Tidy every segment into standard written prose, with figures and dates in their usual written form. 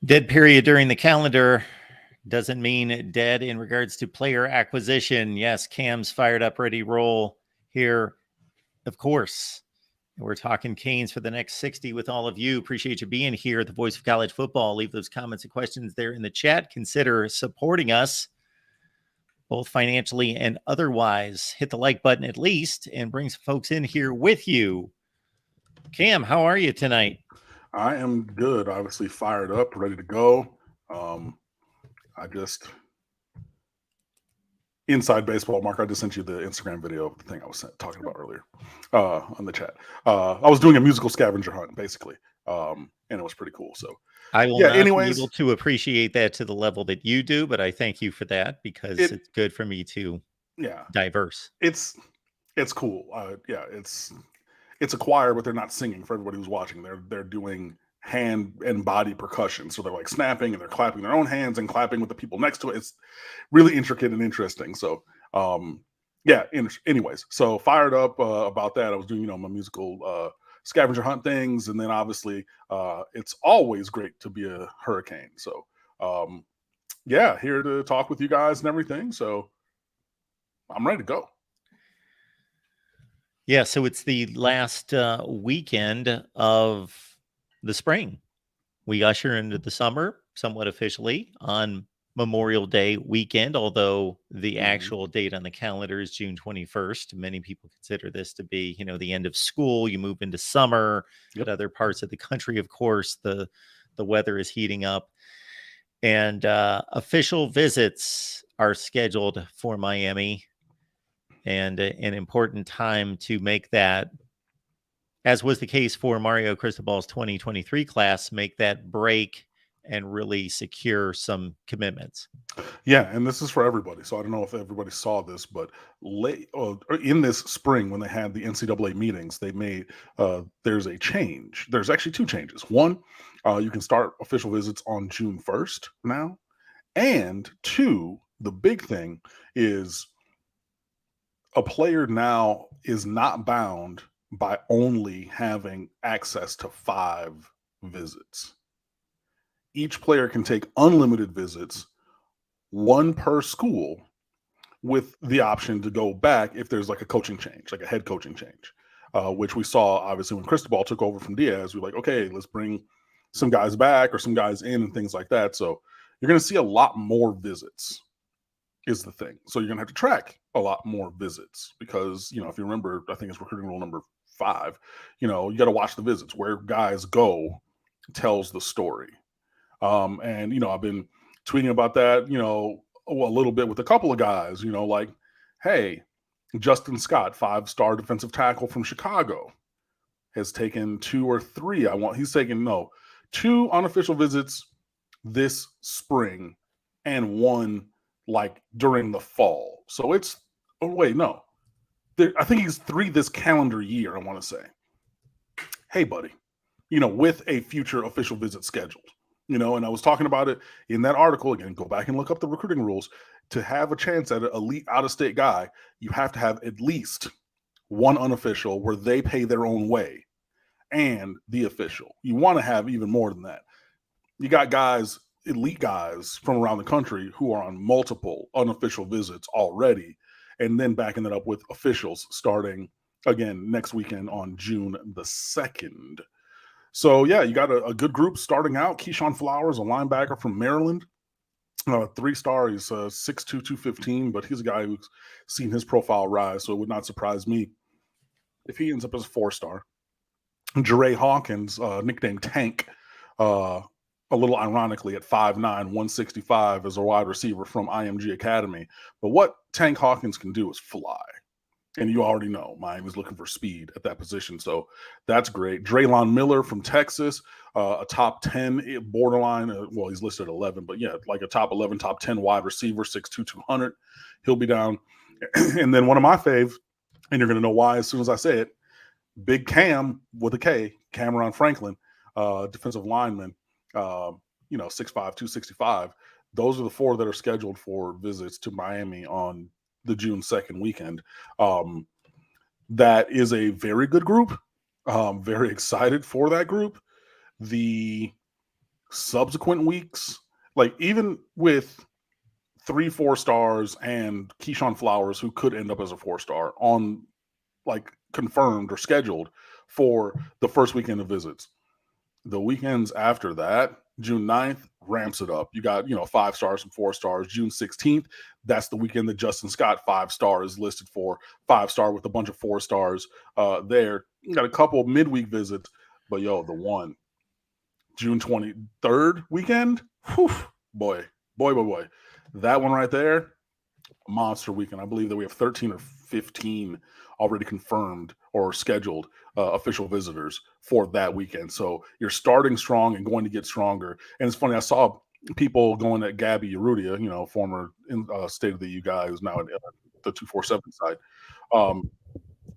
Dead period during the calendar doesn't mean dead in regards to player acquisition. Yes, Cam's fired up, ready, roll here. Of course, we're talking Canes for the next 60 with all of you. Appreciate you being here at the Voice of College Football. Leave those comments and questions there in the chat. Consider supporting us both financially and otherwise. Hit the like button at least and bring some folks in here with you. Cam, how are you tonight? I am good. Obviously fired up, ready to go. Inside baseball, Mark, I just sent you the Instagram video of the thing I was talking about earlier on the chat. I was doing a musical scavenger hunt, basically, and it was pretty cool. So I will not be able to appreciate that to the level that you do, but I thank you for that because it's good for me to diverse. It's cool. It's a choir, but they're not singing for everybody who's watching. They're doing hand and body percussion. So they're like snapping and they're clapping their own hands and clapping with the people next to it. It's really intricate and interesting. So, anyways, so fired up about that. I was doing, my musical scavenger hunt things. And then obviously it's always great to be a hurricane. So, here to talk with you guys and everything. So I'm ready to go. Yeah, so it's the last weekend of the spring. We usher into the summer somewhat officially on Memorial Day weekend, although the actual date on the calendar is June 21st. Many people consider this to be, the end of school. You move into summer. But other parts of the country, of course, the weather is heating up. And official visits are scheduled for Miami. And an important time to make that, as was the case for Mario Cristobal's 2023 class, make that break and really secure some commitments. Yeah, and this is for everybody. So I don't know if everybody saw this, but in this spring when they had the NCAA meetings, they made there's a change. There's actually two changes. One, you can start official visits on June 1st now. And two, the big thing is a player now is not bound by only having access to 5 visits. Each player can take unlimited visits, 1 per school, with the option to go back if there's like a coaching change, like a head coaching change, which we saw obviously when Cristobal took over from Diaz. We're like, okay, let's bring some guys back or some guys in and things like that. So you're going to see a lot more visits is the thing. So you're going to have to track a lot more visits because, if you remember, I think it's recruiting rule number 5, you got to watch the visits. Where guys go tells the story. And, I've been tweeting about that, a little bit with a couple of guys, like, hey, Justin Scott, 5-star defensive tackle from Chicago, has taken 2 or 3. He's taken 2 unofficial visits this spring and 1 like during the fall. So it's, I think he's 3 this calendar year, I want to say. Hey, buddy, with a future official visit scheduled, and I was talking about it in that article. Again, go back and look up the recruiting rules. To have a chance at an elite out-of-state guy, you have to have at least 1 unofficial where they pay their own way and the official. You want to have even more than that. You got guys, elite guys from around the country who are on multiple unofficial visits already, and then backing it up with officials starting again next weekend on June the 2nd. So yeah, you got a good group starting out. Keyshawn Flowers, a linebacker from Maryland, 3-star. He's 6'2", 215, but he's a guy who's seen his profile rise, so it would not surprise me if he ends up as a 4-star. Jeray Hawkins, nicknamed Tank, a little ironically at 5'9", 165 as a wide receiver from IMG Academy. But what Tank Hawkins can do is fly. And you already know Miami's looking for speed at that position. So that's great. Draylon Miller from Texas, a top 10 borderline. He's listed at 11, but yeah, like a top 11, top 10 wide receiver, 6'2", 200. He'll be down. And then one of my faves, and you're going to know why as soon as I say it, Big Cam with a K, Cameron Franklin, defensive lineman, 6'5", 265. Those are the 4 that are scheduled for visits to Miami on the June 2nd weekend. That is a very good group. Very excited for that group. The subsequent weeks, like even with 3 4 stars and Keyshawn Flowers, who could end up as a 4-star on like confirmed or scheduled for the first weekend of visits. The weekends after that, June 9th ramps it up. You got, 5 stars and 4 stars. June 16th, that's the weekend that Justin Scott 5-star is listed for, 5-star with a bunch of 4 stars there. You got a couple of midweek visits, but the one June 23rd weekend, whew, boy. That one right there, monster weekend. I believe that we have 13 or 15 already confirmed or scheduled official visitors for that weekend. So you're starting strong and going to get stronger. And it's funny, I saw people going at Gabby Urrutia, former State of the U guy who's now at the 247 side,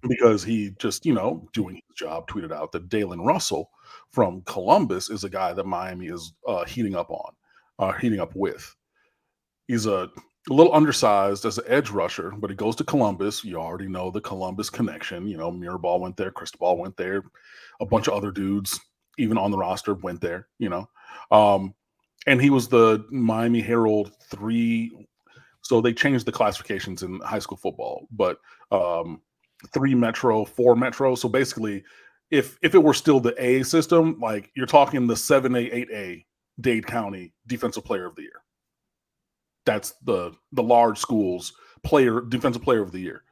because he just, doing his job, tweeted out that Dalen Russell from Columbus is a guy that Miami is heating up with. He's a little undersized as an edge rusher, but he goes to Columbus. You already know the Columbus connection. Mirabal went there, Cristobal went there, a bunch of other dudes, even on the roster, went there. And he was the Miami Herald 3. So they changed the classifications in high school football, but 3 Metro, 4 Metro. So basically, if it were still the A system, like you're talking the 7A, 8A Dade County Defensive Player of the Year. That's the large schools defensive player of the year.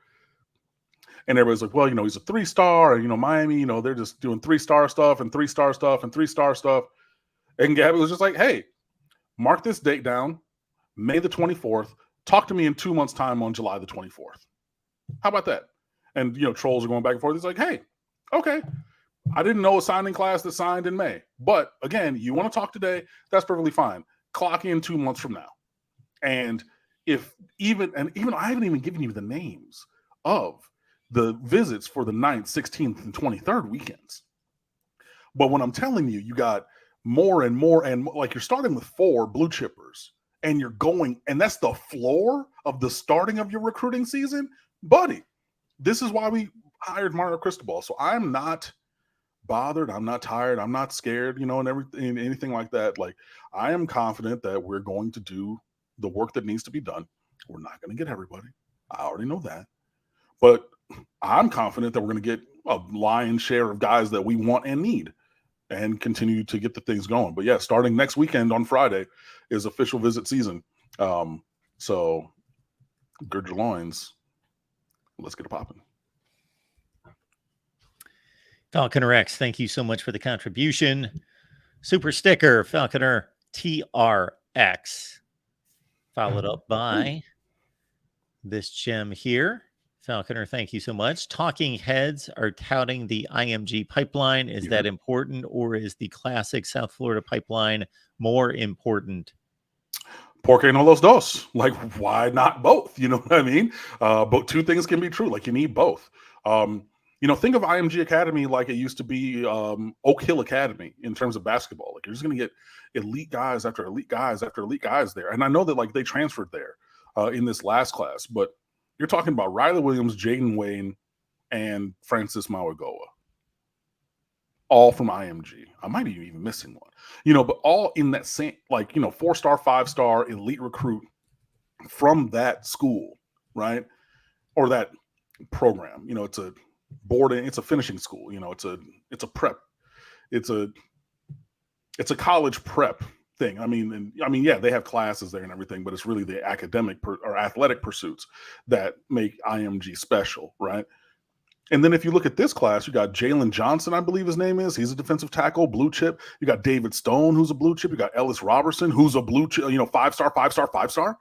And everybody's like, well, he's a 3-star, and Miami, they're just doing 3-star stuff and 3-star stuff and 3-star stuff. And Gabby was just like, hey, mark this date down, May the 24th. Talk to me in 2 months' time on July the 24th. How about that? And trolls are going back and forth. He's like, hey, okay. I didn't know a signing class that signed in May. But again, you want to talk today, that's perfectly fine. Clock in 2 months from now. And I haven't even given you the names of the visits for the 9th, 16th, and 23rd weekends. But when I'm telling you, you got more and more, and like you're starting with 4 blue chippers, and you're going, and that's the floor of the starting of your recruiting season, buddy. This is why we hired Mario Cristobal. So I'm not bothered. I'm not tired. I'm not scared, and everything, anything like that. Like I am confident that we're going to do the work that needs to be done. We're not going to get everybody. I already know that. But I'm confident that we're going to get a lion's share of guys that we want and need and continue to get the things going. But yeah, starting next weekend on Friday is official visit season. So gird your loins. Let's get it popping. Falconer X, thank you so much for the contribution. Super sticker, Falconer TRX. Followed up by this gem here. Falconer, thank you so much. Talking heads are touting the IMG pipeline. Is that important, or is the classic South Florida pipeline more important? Por qué no los dos? Like, why not both? You know what I mean? But 2 things can be true. Like, you need both. Think of IMG Academy like it used to be Oak Hill Academy in terms of basketball. Like, you're just going to get elite guys after elite guys after elite guys there. And I know that, like, they transferred there in this last class, but you're talking about Riley Williams, Jaden Wayne, and Francis Mauigoa. All from IMG. I might be even missing one. But all in that same, 4-star, 5-star elite recruit from that school, right? Or that program. It's a boarding, it's a finishing school. It's a prep. It's a college prep thing. Yeah, they have classes there and everything, but it's really the academic or athletic pursuits that make IMG special, right? And then if you look at this class, you got Jalen Johnson, I believe his name is. He's a defensive tackle, blue chip. You got David Stone, who's a blue chip. You got Ellis Robertson, who's a blue chip, 5-star, 5-star, 5-star.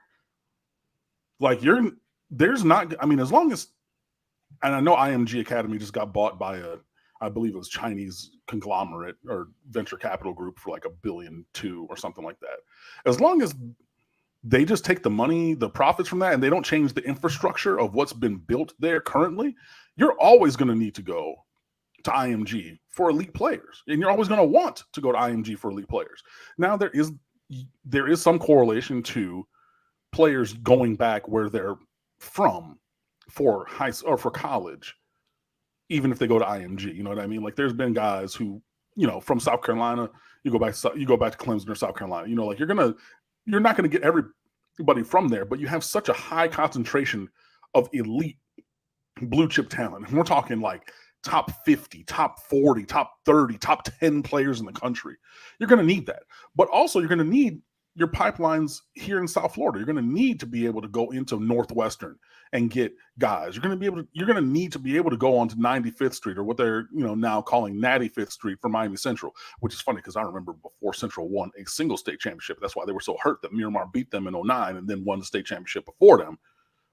Like there's not, as long as, and I know IMG Academy just got bought by I believe it was Chinese conglomerate or venture capital group for like $1.2 billion or something like that. As long as they just take the money, the profits from that, and they don't change the infrastructure of what's been built there currently, you're always going to need to go to IMG for elite players. And you're always going to want to go to IMG for elite players. Now, there is some correlation to players going back where they're from for high or for college, even if they go to IMG. You know what I mean? Like, there's been guys who from South Carolina, you go back to Clemson or South Carolina. Like you're not gonna get everybody from there, but you have such a high concentration of elite blue chip talent. And we're talking like top 50, top 40, top 30, top 10 players in the country. You're going to need that. But also you're going to need your pipelines here in South Florida. You're going to need to be able to go into Northwestern and get guys. You're going to need to be able to go on to 95th Street, or what they're, now calling Natty Fifth Street for Miami Central, which is funny because I remember before Central won a single state championship. That's why they were so hurt that Miramar beat them in 09 and then won the state championship before them.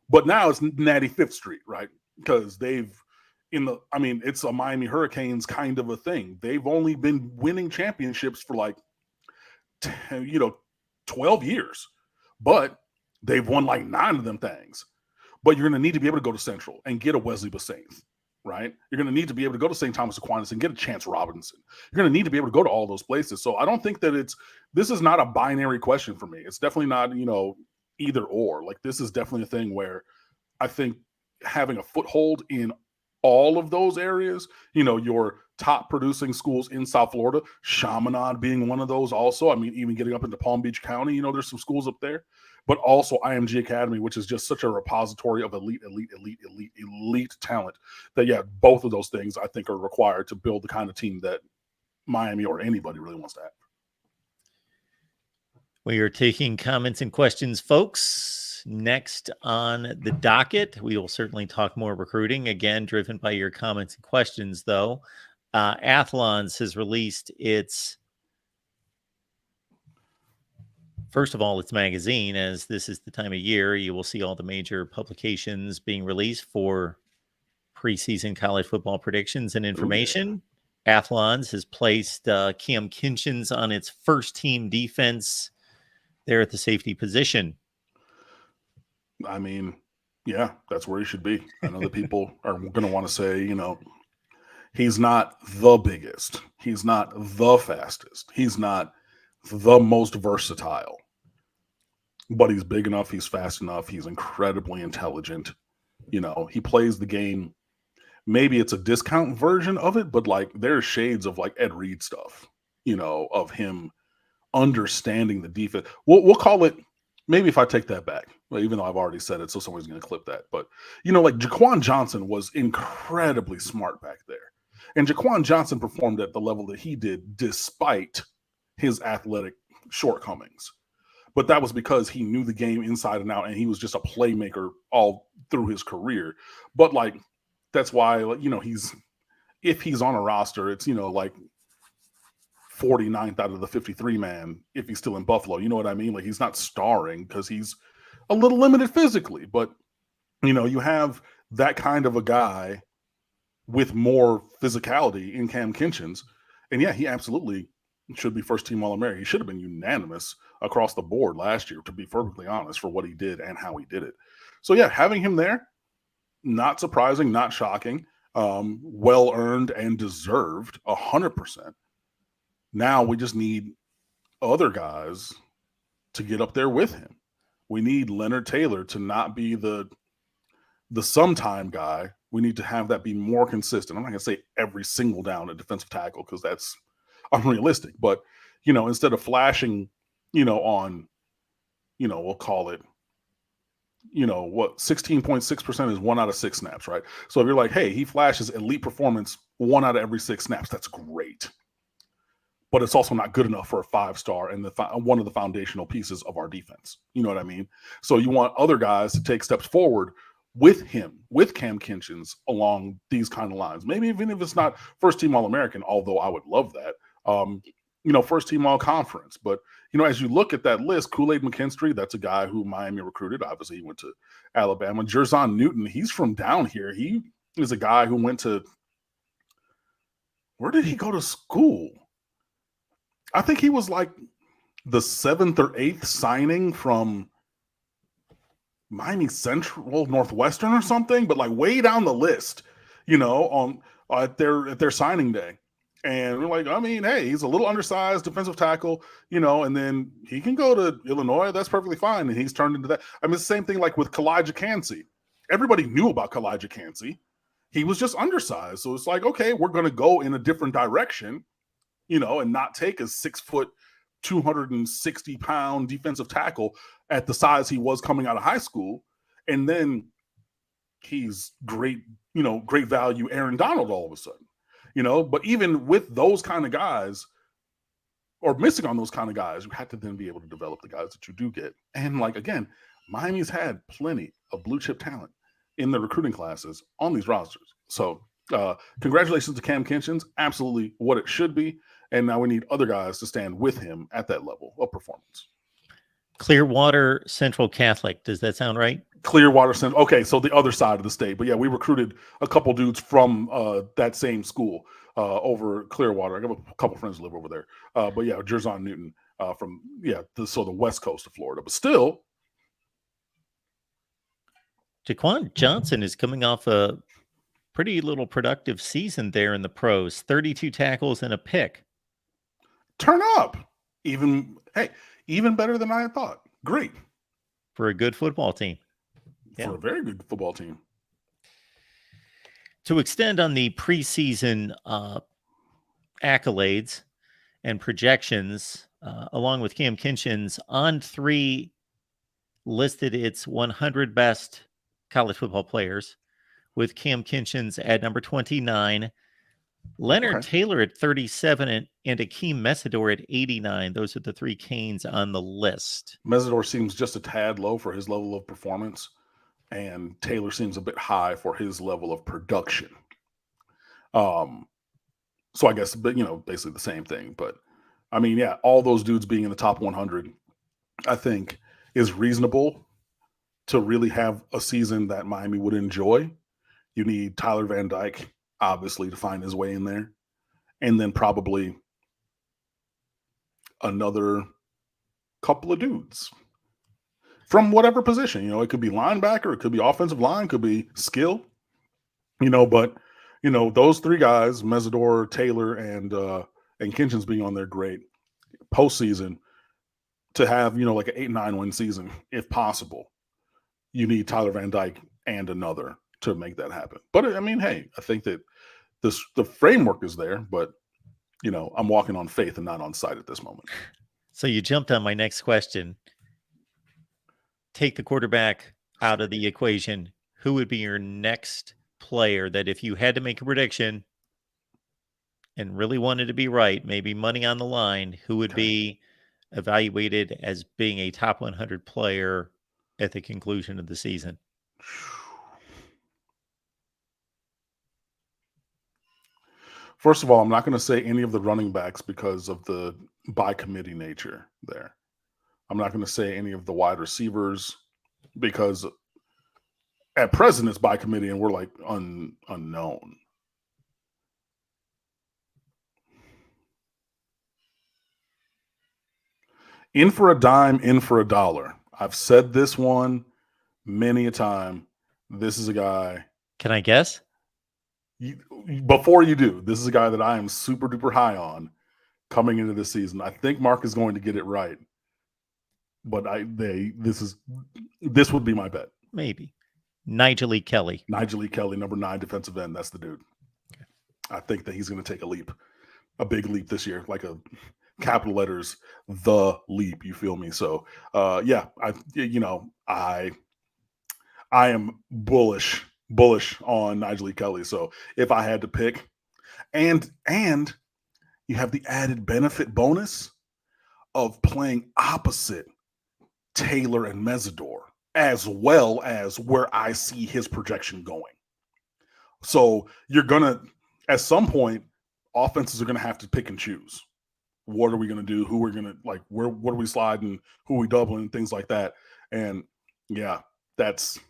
But now it's Natty Fifth Street, right? Because it's a Miami Hurricanes kind of a thing. They've only been winning championships for like 12 years, but they've won like 9 of them things. But you're going to need to be able to go to Central and get a Wesley Basaint, right? You're going to need to be able to go to St. Thomas Aquinas and get a Chance Robinson. You're going to need to be able to go to all those places. So I don't think that this is not a binary question for me. It's definitely not, either or. Like, this is definitely a thing where I think having a foothold in all of those areas, your top producing schools in South Florida, Chaminade being one of those also. I mean, even getting up into Palm Beach County, there's some schools up there, but also IMG Academy, which is just such a repository of elite talent that, yeah, both of those things I think are required to build the kind of team that Miami or anybody really wants to have. We are taking comments and questions, folks. Next on the docket, we will certainly talk more recruiting, again, driven by your comments and questions, though. Athlons has released its, first of all, its magazine, as this is the time of year. You will see all the major publications being released for preseason college football predictions and information. Ooh, yeah. Athlons has placed Cam Kinchins on its first team defense there at the safety position. I mean, yeah, that's where he should be. I know that people are going to want to say, he's not the biggest. He's not the fastest. He's not the most versatile. But he's big enough. He's fast enough. He's incredibly intelligent. He plays the game. Maybe it's a discount version of it, but like there's shades of like Ed Reed stuff, of him understanding the defense. We'll call it, maybe if I take that back, even though I've already said it, so someone's going to clip that. But, like Jaquan Johnson was incredibly smart back there. And Jaquan Johnson performed at the level that he did despite his athletic shortcomings. But that was because he knew the game inside and out, and he was just a playmaker all through his career. But, like, that's why, if he's on a roster, it's, like 49th out of the 53 man if he's still in Buffalo. You know what I mean? Like, he's not starring because he's a little limited physically, but you have that kind of a guy with more physicality in Cam Kinchins, and yeah, he absolutely should be first team All-American. He should have been unanimous across the board last year, to be perfectly honest, for what he did and how he did it. So yeah, having him there, not surprising, not shocking, well earned and deserved 100%. Now we just need other guys to get up there with him. We need Leonard Taylor to not be the sometime guy. We need to have that be more consistent. I'm not going to say every single down at defensive tackle because that's unrealistic. But, instead of flashing, on, we'll call it, 16.6% is 1 out of 6 snaps, right? So if you're like, hey, he flashes elite performance 1 out of every 6 snaps, that's great. But it's also not good enough for a 5-star and one of the foundational pieces of our defense. You know what I mean? So you want other guys to take steps forward with him, with Cam Kinchins along these kind of lines. Maybe even if it's not first team All-American, although I would love that, first team All-Conference. But, as you look at that list, Kool-Aid McKinstry, that's a guy who Miami recruited. Obviously, he went to Alabama. Jerzon Newton, he's from down here. He is a guy who went to, where did he go to school? I think he was like the 7th or 8th signing from Miami Central, Northwestern or something, but like way down the list, at their signing day. And we're like, I mean, hey, he's a little undersized defensive tackle, and then he can go to Illinois. That's perfectly fine. And he's turned into that. I mean, the same thing like with Kalijah Kancey. Everybody knew about Kalijah Kancey. He was just undersized. So it's like, okay, we're going to go in a different direction. and not take a 6 foot, 260-pound defensive tackle at the size he was coming out of high school. And then he's great, great value Aaron Donald all of a sudden. But even with those kind of guys, or missing on those kind of guys, you have to then be able to develop the guys that you do get. And again, Miami's had plenty of blue chip talent in the recruiting classes on these rosters. So congratulations to Cam Kinchins. Absolutely what it should be. And now we need other guys to stand with him at that level of performance. Clearwater Central Catholic. Does that sound right? Clearwater Central. Okay, so the other side of the state. But yeah, we recruited a couple dudes from that same school over Clearwater. I have a couple friends who live over there. But yeah, Jerzon Newton from the west coast of Florida. But still, Jaquan Johnson is coming off a pretty little productive season there in the pros. 32 tackles and a pick. Turn up. Even better than I had thought. Great. For a good football team. For a very good football team. To extend on the preseason accolades and projections, along with Cam Kinchins, On3 listed its 100 best college football players, with Cam Kinchins at number 29, Leonard Taylor at 37, and Akeem Mesidor at 89. Those are the three Canes on the list. Mesidor seems just a tad low for his level of performance, and Taylor seems a bit high for his level of production. So I guess, but basically the same thing. But I mean, yeah, all those dudes being in the top 100, I think, is reasonable to really have a season that Miami would enjoy. You need Tyler Van Dyke, obviously, to find his way in there. And then probably another couple of dudes from whatever position. It could be linebacker, it could be offensive line, could be skill. But those three guys, Mesidor, Taylor, and Kinchins being on there, great. Postseason, to have like an 8-9 win season, if possible, you need Tyler Van Dyke and another to make that happen. But I mean, hey, I think that the framework is there, but I'm walking on faith and not on sight at this moment. So you jumped on my next question. Take the quarterback out of the equation. Who would be your next player that, if you had to make a prediction and really wanted to be right, maybe money on the line, who would be evaluated as being a top 100 player at the conclusion of the season? First of all, I'm not going to say any of the running backs because of the by committee nature there. I'm not going to say any of the wide receivers because at present it's by committee and we're like unknown. In for a dime, in for a dollar. I've said this one many a time. This is a guy. Can I guess? Before you do, this is a guy that I am super duper high on coming into this season. I think Mark is going to get it right, but this would be my bet. Maybe Nigel E. Kelly. Nigel E. Kelly, number 9 defensive end. That's the dude. Okay. I think that he's going to take a big leap this year, like a capital letters, the leap. You feel me? So, yeah, I am bullish on Nigel E. Kelly. So if I had to pick, and you have the added benefit bonus of playing opposite Taylor and Mesidor, as well as where I see his projection going. So you're gonna, at some point, offenses are gonna have to pick and choose. What are we gonna do? Who we're gonna what are we sliding? Who are we doubling? Things like that. And yeah, that's.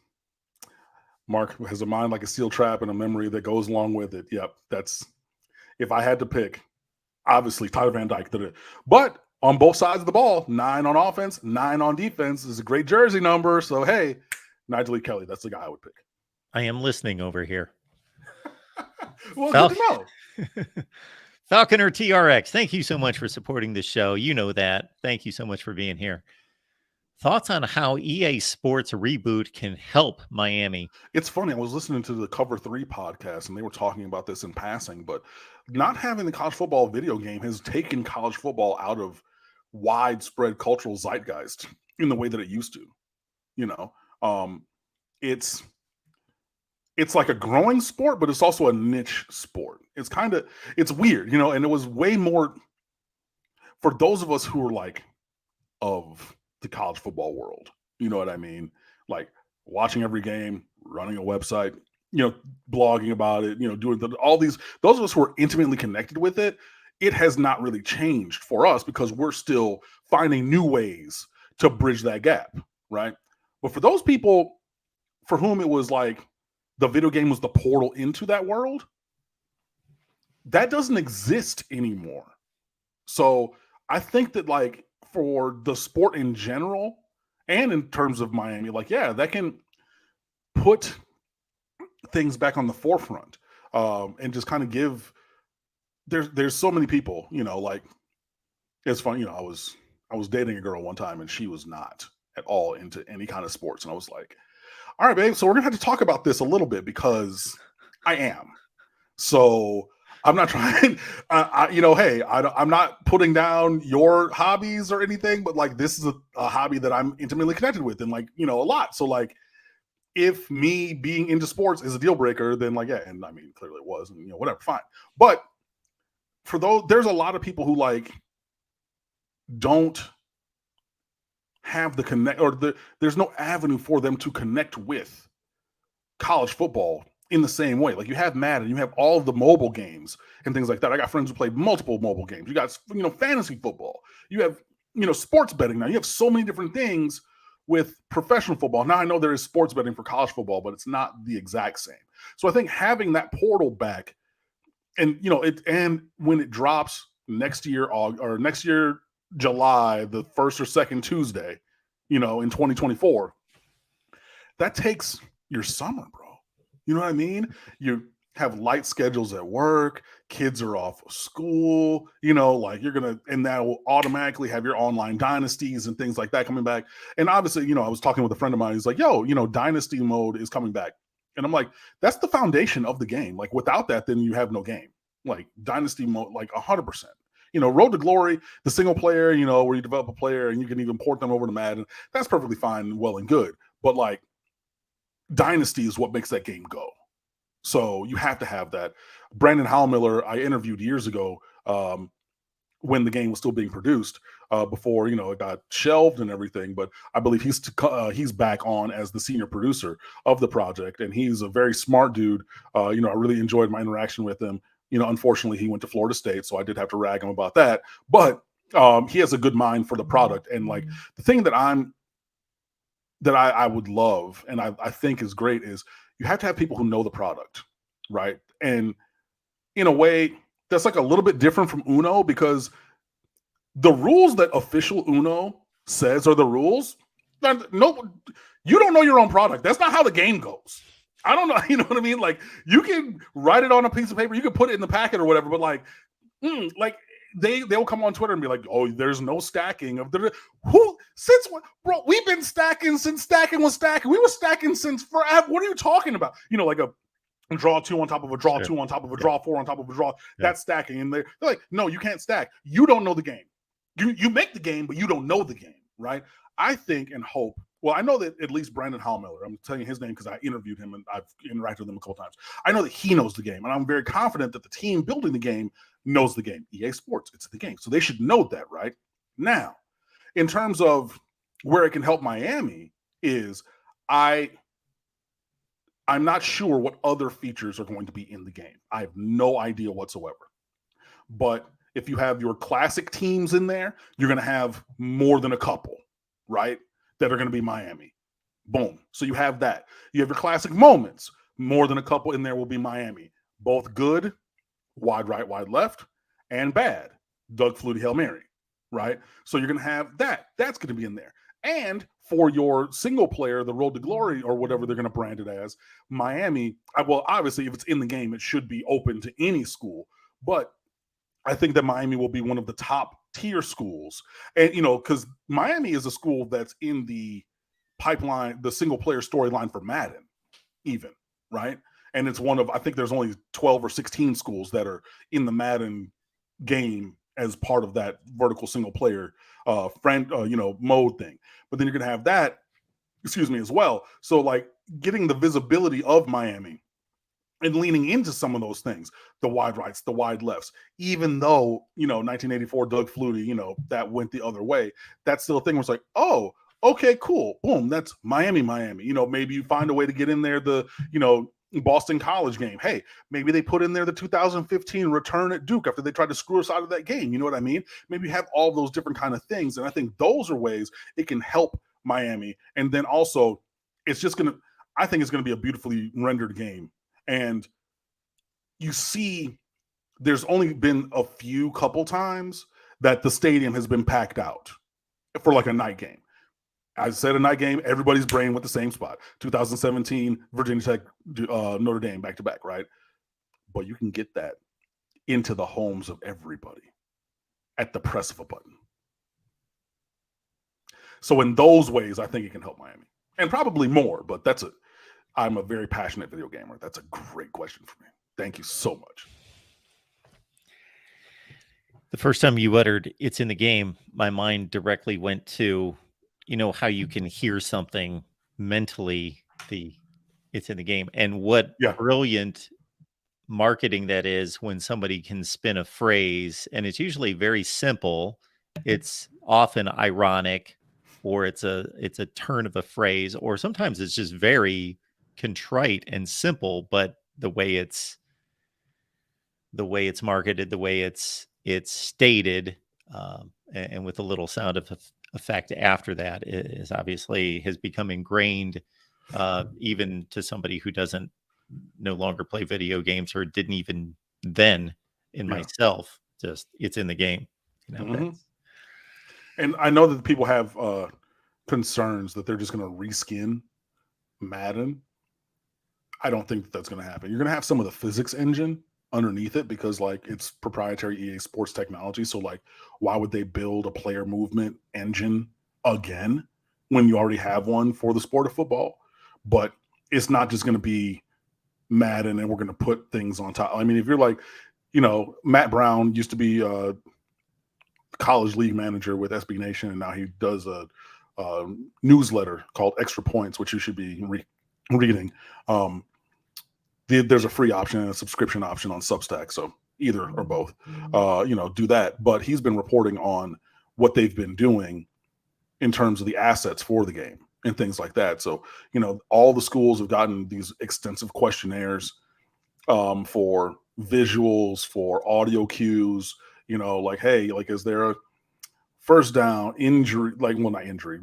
Mark has a mind like a steel trap and a memory that goes along with it. Yep, that's, if I had to pick, obviously Tyler Van Dyke. But on both sides of the ball, 9 on offense, 9 on defense is a great jersey number. So, hey, Nigel E. Kelly, that's the guy I would pick. I am listening over here. Well, good to know. Falconer TRX, thank you so much for supporting this show. You know that. Thank you so much for being here. Thoughts on how EA Sports reboot can help Miami? It's funny. I was listening to the Cover 3 podcast and they were talking about this in passing, but not having the college football video game has taken college football out of widespread cultural zeitgeist in the way that it used to. You know, um, it's it's like a growing sport, but it's also a niche sport. It's weird, and it was way more for those of us who are like of the college football world. You know what I mean? Like watching every game, running a website, blogging about it, doing all these, those of us who are intimately connected with it, it has not really changed for us because we're still finding new ways to bridge that gap, right? But for those people for whom it was like the video game was the portal into that world, that doesn't exist anymore. So I think that like for the sport in general and in terms of Miami, like, yeah, that can put things back on the forefront, and just kind of give there's so many people, like it's fun, I was dating a girl one time and she was not at all into any kind of sports. And I was like, all right, babe, so we're gonna have to talk about this a little bit because I am. So I'm not trying, hey, I'm not putting down your hobbies or anything, but like this is a hobby that I'm intimately connected with and like, a lot. So like if me being into sports is a deal breaker, then like, yeah, and I mean, clearly it was, and whatever, fine. But for those, there's a lot of people who like don't have the connect or there's no avenue for them to connect with college football in the same way. Like you have Madden, you have all of the mobile games and things like that. I got friends who play multiple mobile games. You got, fantasy football. You have, sports betting now. You have so many different things with professional football. Now I know there is sports betting for college football, but it's not the exact same. So I think having that portal back and, and when it drops next year or next year, July, the first or second Tuesday, in 2024, that takes your summer, bro. You know what I mean? You have light schedules at work, kids are off of school, like and that will automatically have your online dynasties and things like that coming back. And obviously, I was talking with a friend of mine. He's like, yo, dynasty mode is coming back. And I'm like, that's the foundation of the game. Like without that, then you have no game. Like dynasty mode, like 100%. Road to Glory, the single player, where you develop a player and you can even port them over to Madden. That's perfectly fine, well and good. But like Dynasty is what makes that game go. So you have to have that. Brandon Howmiller, I interviewed years ago when the game was still being produced before, it got shelved and everything. But I believe he's back on as the senior producer of the project. And he's a very smart dude. I really enjoyed my interaction with him. Unfortunately, he went to Florida State, so I did have to rag him about that. But he has a good mind for the product. And like the thing that I would love and I think is great is you have to have people who know the product, right? And in a way, that's like a little bit different from Uno because the rules that official Uno says are the rules. No, you don't know your own product. That's not how the game goes. I don't know. You know what I mean? Like you can write it on a piece of paper, you can put it in the packet or whatever, but like they'll come on Twitter and be like, "Oh, there's no stacking of the who since what, bro? We've been stacking since stacking was stacking. We were stacking since forever. What are you talking about? Like a draw two on top of a draw two on top of a draw four on top of a draw. That's stacking." And they're like, "No, you can't stack. You don't know the game. You make the game, but you don't know the game, right?" I think and hope. Well, I know that at least Brandon Howmiller, I'm telling you his name because I interviewed him and I've interacted with him a couple times. I know that he knows the game, and I'm very confident that the team building the game knows the game. EA Sports, it's the game. So they should know that, right? Now, in terms of where it can help Miami is I'm not sure what other features are going to be in the game. I have no idea whatsoever. But if you have your classic teams in there, you're going to have more than a couple, right? That are going to be Miami. Boom. So you have that. You have your classic moments. More than a couple in there will be Miami. Both good, wide right, wide left, and bad. Doug Flutie, Hail Mary, right? So you're going to have that. That's going to be in there. And for your single player, the Road to Glory or whatever they're going to brand it as, Miami, well, obviously, if it's in the game, it should be open to any school. But I think that Miami will be one of the top tier schools, and because Miami is a school that's in the pipeline, the single player storyline for Madden, even, right? And it's one of, I think there's only 12 or 16 schools that are in the Madden game as part of that vertical single player mode thing. But then you're gonna have that, as well. So like getting the visibility of Miami and leaning into some of those things, the wide rights, the wide lefts, even though, 1984 Doug Flutie, that went the other way, that's still a thing where it's like, oh, okay, cool. Boom, that's Miami. Maybe you find a way to get in there the, Boston College game. Hey, maybe they put in there the 2015 return at Duke after they tried to screw us out of that game. You know what I mean? Maybe you have all those different kind of things. And I think those are ways it can help Miami. And then also, I think it's going to be a beautifully rendered game. And you see, there's only been a couple times that the stadium has been packed out for like a night game. I said a night game, everybody's brain went the same spot. 2017, Virginia Tech, Notre Dame, back to back, right? But you can get that into the homes of everybody at the press of a button. So in those ways, I think it can help Miami. And probably more, but I'm a very passionate video gamer. That's a great question for me. Thank you so much. The first time you uttered "it's in the game," my mind directly went to, how you can hear something mentally, it's in the game. And what brilliant marketing that is when somebody can spin a phrase, and it's usually very simple. It's often ironic, or it's a turn of a phrase, or sometimes it's just very contrite and simple, but the way it's marketed, the way it's stated, and with a little sound of effect after that is obviously has become ingrained, even to somebody who doesn't no longer play video games or didn't even then in myself. Just it's in the game. And I know that people have concerns that they're just going to reskin Madden. I don't think that's going to happen. You're going to have some of the physics engine underneath it because like it's proprietary EA Sports technology. So like, why would they build a player movement engine again when you already have one for the sport of football? But it's not just going to be Madden and we're going to put things on top. I mean, if you're like, Matt Brown used to be a college league manager with SB Nation, and now he does a newsletter called Extra Points, which you should be reading. There's a free option and a subscription option on Substack, so either or both, do that. But he's been reporting on what they've been doing in terms of the assets for the game and things like that. So, all the schools have gotten these extensive questionnaires for visuals, for audio cues, like, hey, like, is there a first down injury? Like, well, not injury,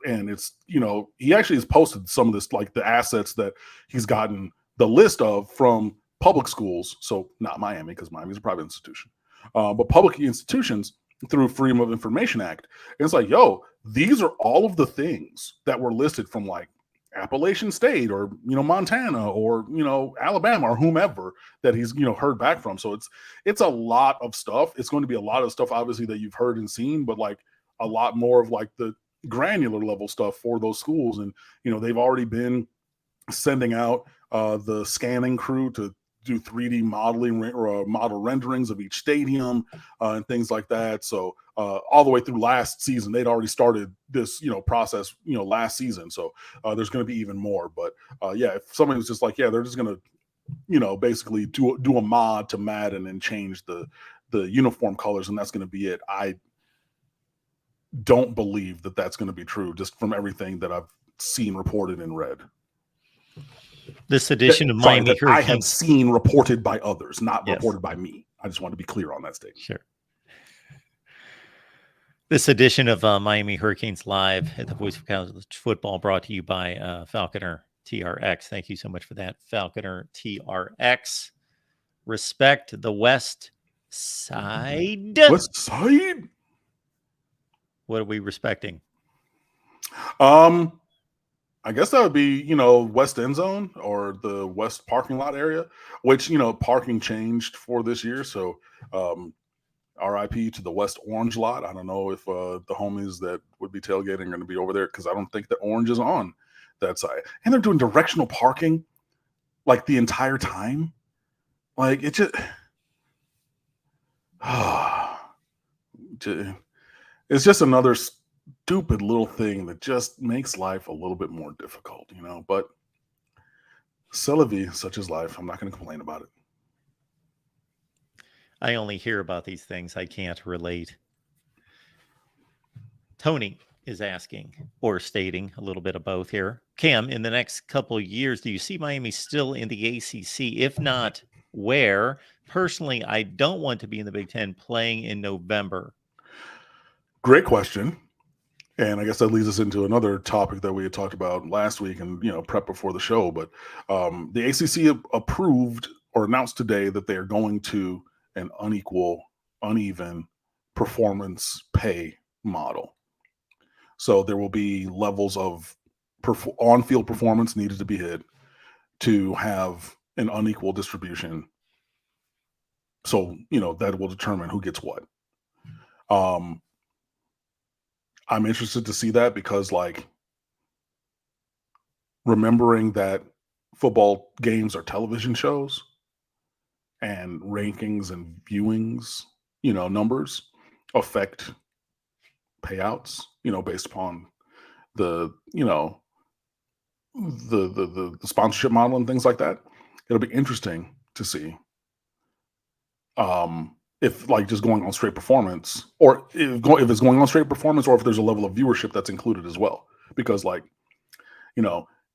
and it's, he actually has posted some of this, like the assets that he's gotten the list of from public schools. So not Miami, because Miami is a private institution, but public institutions through Freedom of Information Act. And it's like, yo, these are all of the things that were listed from like Appalachian State or, Montana or, Alabama or whomever that he's, heard back from. So it's a lot of stuff. It's going to be a lot of stuff, obviously, that you've heard and seen, but like a lot more of like the granular level stuff for those schools. And, they've already been sending out the scanning crew to do 3D modeling or model renderings of each stadium and things like that. So all the way through last season, they'd already started this, process, last season. So there's going to be even more. But if somebody was just like, they're just going to, basically do a mod to Madden and change the uniform colors, and that's going to be it. I don't believe that that's going to be true, just from everything that I've seen reported and read. This edition of Miami Hurricanes, I have seen reported by others, not reported by me. I just want to be clear on that statement. Sure. This edition of Miami Hurricanes Live at the Voice of College Football brought to you by Falconer TRX. Thank you so much for that, Falconer TRX. Respect the West Side. West Side? What are we respecting? I guess that would be, West End Zone or the West parking lot area, which, parking changed for this year. So RIP to the West Orange lot. I don't know if the homies that would be tailgating are going to be over there because I don't think that Orange is on that side. And they're doing directional parking like the entire time. Like it just, it's just another stupid little thing that just makes life a little bit more difficult, you know. But c'est la vie, such is life. I'm not going to complain about it. I only hear about these things. I can't relate. Tony is asking or stating a little bit of both here. Cam, in the next couple of years, do you see Miami still in the ACC? If not, where? Personally, I don't want to be in the Big Ten playing in November. Great question. And I guess that leads us into another topic that we had talked about last week and, prep before the show. But the ACC approved or announced today that they are going to an uneven performance pay model. So there will be levels of on-field performance needed to be hit to have an unequal distribution. So, that will determine who gets what. I'm interested to see that because, remembering that football games are television shows and rankings and viewings, numbers affect payouts, based upon the sponsorship model and things like that. It'll be interesting to see if just going on straight performance, or if it's going on straight performance, or if there's a level of viewership that's included as well. Because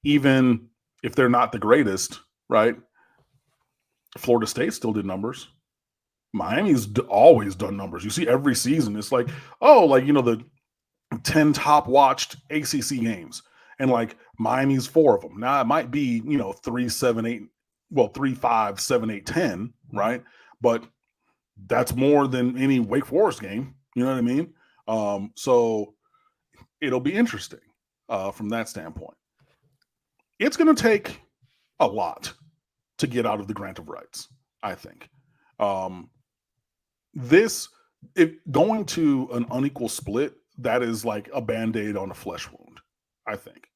even if they're not the greatest, right? Florida State still did numbers. Miami's always done numbers. You see every season, it's the 10 top watched ACC games, and Miami's 4 of them. Now it might be 3, 7, 8, 3, 5, 7, 8, 10, right? But that's more than any Wake Forest game. You know what I mean? So it'll be interesting from that standpoint. It's going to take a lot to get out of the grant of rights, I think. Going to an unequal split, that is like a Band-Aid on a flesh wound, I think.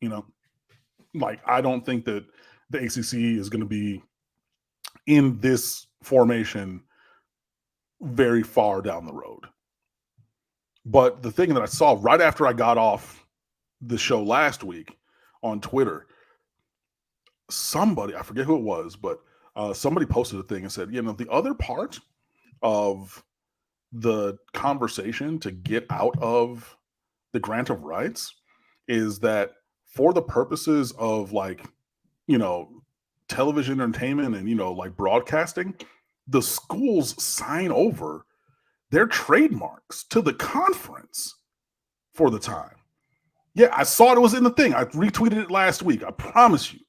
I don't think that the ACC is going to be in this formation very far down the road. But the thing that I saw right after I got off the show last week on Twitter, somebody, I forget who it was, but somebody posted a thing and said, the other part of the conversation to get out of the grant of rights is that for the purposes of television entertainment and broadcasting, the schools sign over their trademarks to the conference for the time. Yeah, I saw it was in the thing. I retweeted it last week. I promise you.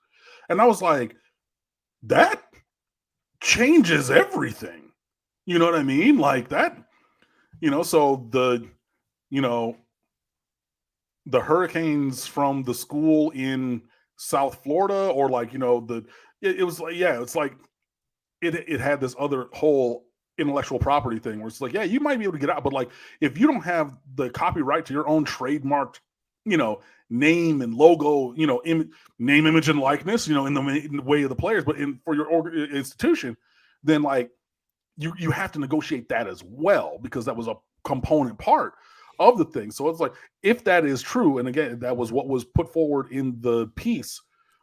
And I was like, that changes everything. You know what I mean? Like that, so the Hurricanes from the school in South Florida, or it had this other whole intellectual property thing where it's you might be able to get out, but if you don't have the copyright to your own trademarked, name and logo, name, image, and likeness, in the way of the players, but for your institution, then you have to negotiate that as well, because that was a component part of the thing. So it's if that is true, and again, that was what was put forward in the piece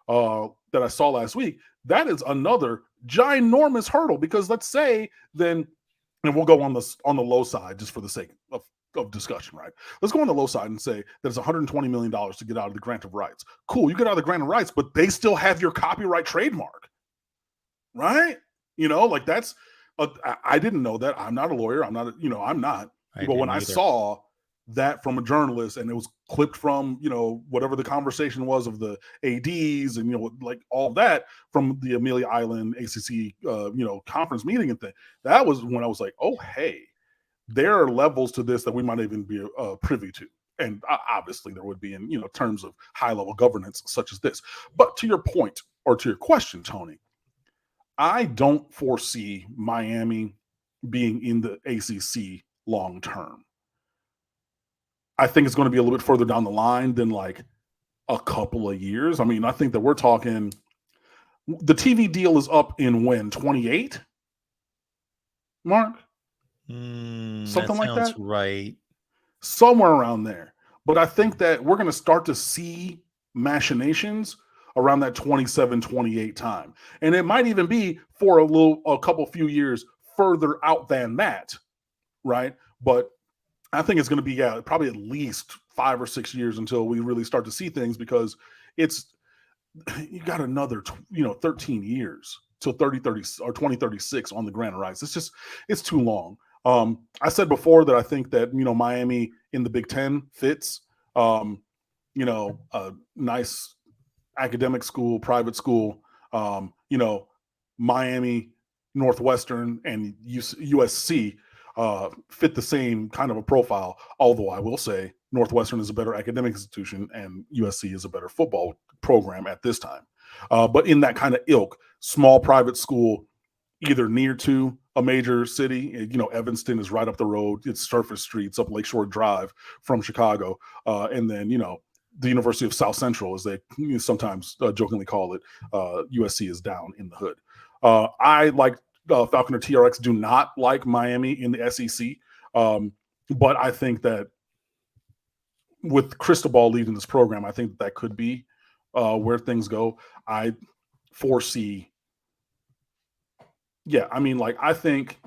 that I saw last week, that is another ginormous hurdle. Because let's say then, and we'll go on the low side just for the sake of discussion, right? Let's go on the low side and say that it's $120 million to get out of the grant of rights. Cool, you get out of the grant of rights, but they still have your copyright trademark, right? That's I didn't know that. I'm not a lawyer. I'm not. I'm not. But when I saw that from a journalist, and it was clipped from whatever the conversation was of the ADs and all that from the Amelia Island ACC conference meeting and thing, that was when I was like, oh hey, there are levels to this that we might even be privy to, and obviously there would be in terms of high level governance such as this. But to your point, or to your question, Tony, I don't foresee Miami being in the ACC long term. I think it's going to be a little bit further down the line than like a couple of years. I mean, I think that we're talking the TV deal is up in when 28, Mark, That something like sounds that, right. somewhere around there. But I think that we're going to start to see machinations around that 27, 28 time. And it might even be for a couple few years further out than that, right? But I think it's going to be probably at least 5 or 6 years until we really start to see things, because it's you got another 13 years till 30 or 2036 on the grant rights. It's too long. I said before that I think that Miami in the Big Ten fits. A nice academic school, private school. Miami, Northwestern, and USC fit the same kind of a profile. Although I will say Northwestern is a better academic institution and USC is a better football program at this time. But in that kind of ilk, small private school, either near to a major city. Evanston is right up the road. It's surface streets up Lakeshore Drive from Chicago. And then, the University of South Central, as they sometimes jokingly call it, USC is down in the hood. I like Falconer TRX do not like Miami in the SEC. But I think that with Cristobal leading this program, I think that could be where things go. I foresee, I think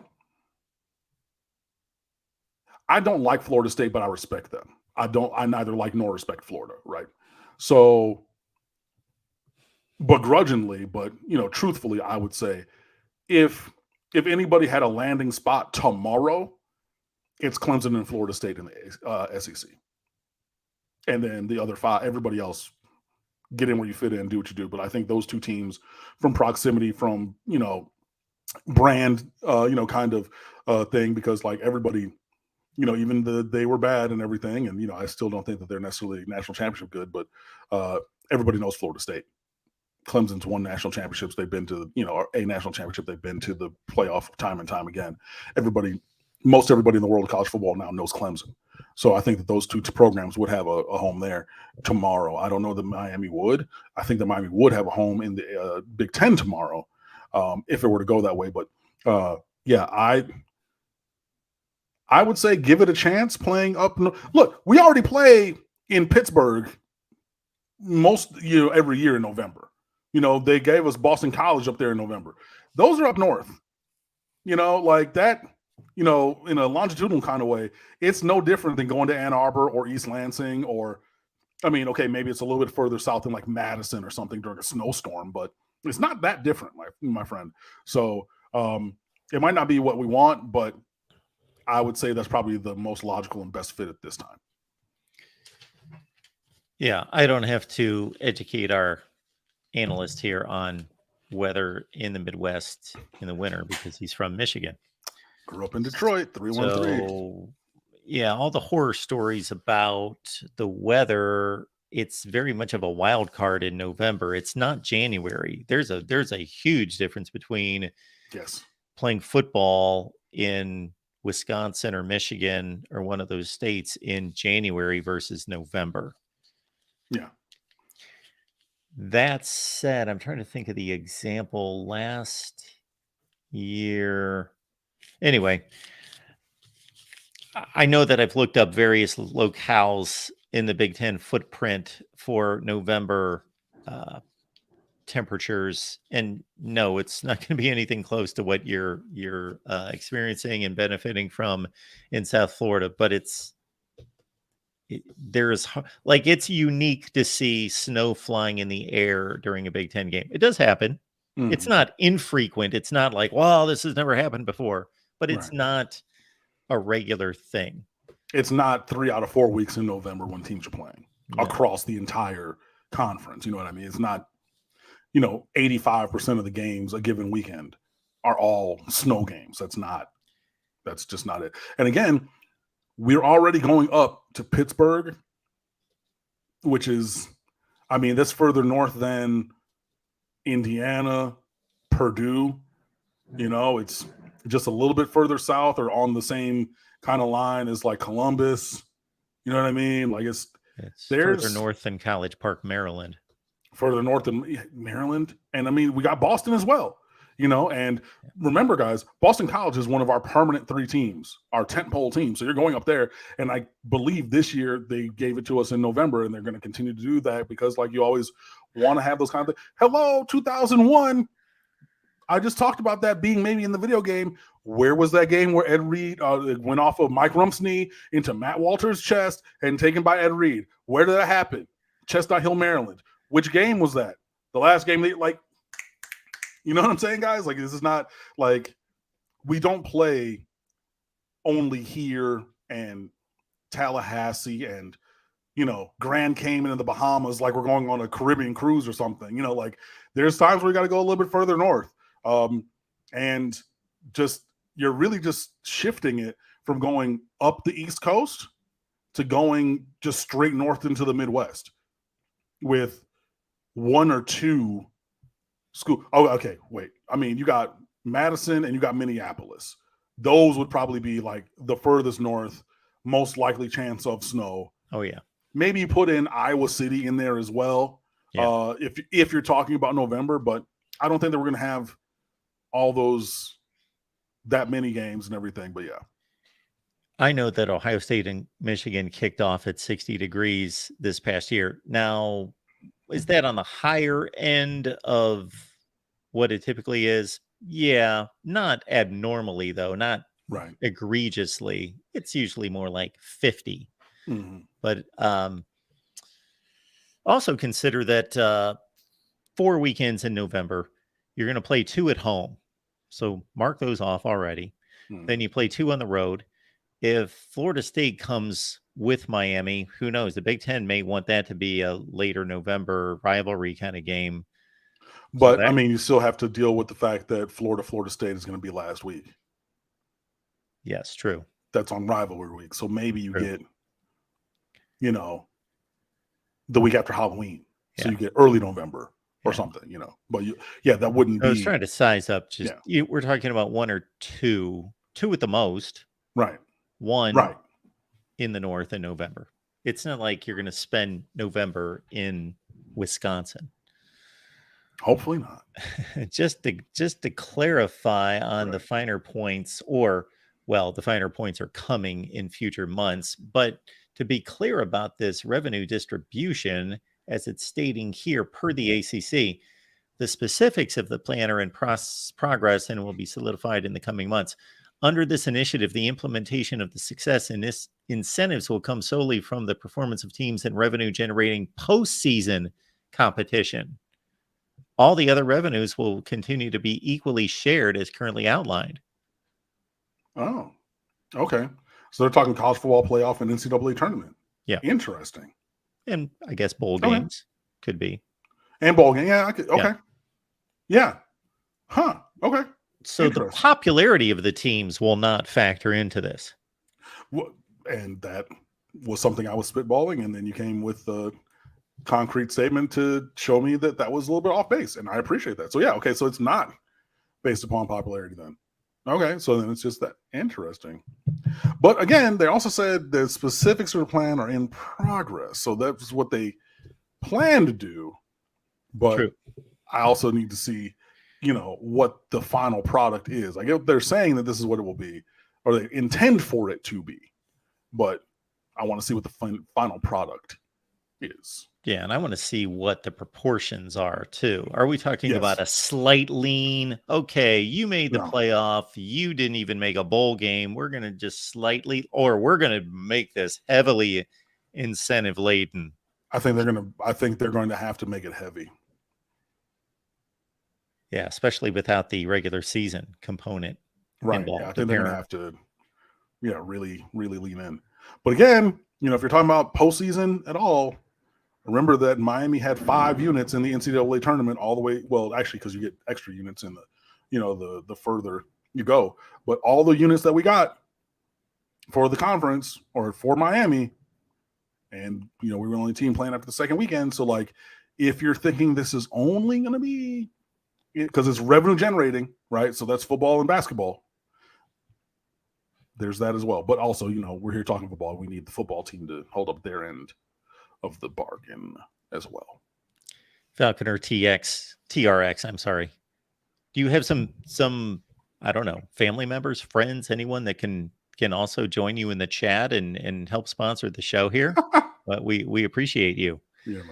I don't like Florida State, but I respect them. I neither like nor respect Florida, right? So begrudgingly, but truthfully, I would say if anybody had a landing spot tomorrow, it's Clemson and Florida State in the SEC. And then the other 5, everybody else, get in where you fit in, do what you do. But I think those two teams, from proximity, from brand, kind of thing, because like everybody, even they were bad and everything, and I still don't think that they're necessarily national championship good, but everybody knows Florida State. Clemson's won national championships. They've been to a national championship. They've been to the playoff time and time again. Most everybody in the world of college football now knows Clemson. So I think that those two programs would have a home there tomorrow. I don't know that Miami would. I think that Miami would have a home in the Big Ten tomorrow if it were to go that way. But I would say give it a chance playing up. Look, we already play in Pittsburgh every year in November. They gave us Boston College up there in November. Those are up north. Like that. In a longitudinal kind of way, it's no different than going to Ann Arbor or East Lansing, or, okay, maybe it's a little bit further south than like Madison or something during a snowstorm, but it's not that different, my friend. So it might not be what we want, but I would say that's probably the most logical and best fit at this time. Yeah, I don't have to educate our analyst here on weather in the Midwest in the winter because he's from Michigan. Grew up in Detroit, 313. So, yeah, all the horror stories about the weather, it's very much of a wild card in November. It's not January. There's a huge difference between playing football in Wisconsin or Michigan or one of those states in January versus November. Yeah. That said, I'm trying to think of the example last year. Anyway, I know that I've looked up various locales in the Big Ten footprint for November temperatures, and no, it's not going to be anything close to what you're experiencing and benefiting from in South Florida. But it's unique to see snow flying in the air during a Big Ten game. It does happen. Mm-hmm. It's not infrequent. It's not like, wow, this has never happened before. But it's not a regular thing. It's not 3 out of 4 weeks in November when teams are playing across the entire conference. You know what I mean? It's not, 85% of the games a given weekend are all snow games. That's just not it. And again, we're already going up to Pittsburgh, which is, that's further north than Indiana, Purdue. It's just a little bit further south or on the same kind of line as like Columbus. You know what I mean? Like It's further there's north than College Park, Maryland. further north than Maryland. And I mean, we got Boston as well, and remember, guys, Boston College is one of our permanent 3 teams, our tentpole team. So you're going up there. And I believe this year they gave it to us in November, and they're going to continue to do that because like you always want to have those kind of things. Hello, 2001. I just talked about that being maybe in the video game. Where was that game where Ed Reed went off of Mike Rump's knee into Matt Walters' chest and taken by Ed Reed? Where did that happen? Chestnut Hill, Maryland. Which game was that? The last game, you know what I'm saying, guys? Like, this is not like we don't play only here and Tallahassee and, Grand Cayman in the Bahamas, like we're going on a Caribbean cruise or something. Like there's times where you got to go a little bit further north. And just you're really just shifting it from going up the East Coast to going just straight north into the Midwest with 1 or 2 school. Oh, okay. Wait. I mean, you got Madison and you got Minneapolis. Those would probably be like the furthest north, most likely chance of snow. Oh yeah. Maybe you put in Iowa City in there as well. Yeah. If you're talking about November, but I don't think that we're going to have all that many games and everything. But yeah. I know that Ohio State and Michigan kicked off at 60 degrees this past year. Now, is that on the higher end of what it typically is? Yeah, not abnormally, though, not Right. egregiously. It's usually more like 50. Mm-hmm. But also consider that 4 weekends in November, you're going to play 2 at home. So mark those off already. Mm-hmm. Then you play 2 on the road. If Florida State comes with Miami, who knows? The Big Ten may want that to be a later November rivalry kind of game. But, I mean, you still have to deal with the fact that Florida State is going to be last week. Yes, true. That's on rivalry week. So maybe you get, the week after Halloween. So you get early November or something, But, that wouldn't be. I was trying to size up. We're talking about 1 or 2 at the most. Right. 1 in the north in November. It's not like you're going to spend November in Wisconsin. Hopefully not. just to clarify on the finer points, the finer points are coming in future months. But to be clear about this revenue distribution, as it's stating here per the ACC, the specifics of the plan are in progress and will be solidified in the coming months. Under this initiative, the implementation of the success in this incentives will come solely from the performance of teams in revenue-generating postseason competition. All the other revenues will continue to be equally shared as currently outlined. Oh, okay. So they're talking college football playoff and NCAA tournament. Yeah. Interesting. And I guess bowl games could be. And bowl game. Yeah. Okay. Yeah. Huh. Okay. So the popularity of the teams will not factor into this. Well, and that was something I was spitballing, and then you came with the concrete statement to show me that was a little bit off base, and I appreciate that. So yeah, okay, so it's not based upon popularity then. Okay, so then it's just that interesting. But again, they also said the specifics of the plan are in progress, so that's what they plan to do. But True. I also need to see, what the final product is. I get they're saying that this is what it will be, or they intend for it to be, but I want to see what the final product is. Yeah, and I want to see what the proportions are too. Are we talking about a slight lean? Okay, you made the playoff. You didn't even make a bowl game. We're going to just slightly, or we're going to make this heavily incentive laden. I think they're going to have to make it heavy. Yeah, especially without the regular season component. Right. Yeah, I think they're going to have to, really, really lean in. But again, if you're talking about postseason at all, remember that Miami had 5 units in the NCAA tournament all the way. Well, actually, because you get extra units in the further you go. But all the units that we got for the conference or for Miami, and we were the only team playing after the second weekend. So like, if you're thinking this is only going to be because it's revenue generating, right? So that's football and basketball. there's that as well. But also, we're here talking football. We need the football team to hold up their end of the bargain as well. Falconer TRX, I'm sorry. Do you have some I don't know, family members, friends, anyone that can also join you in the chat and help sponsor the show here? But we appreciate you. Yeah,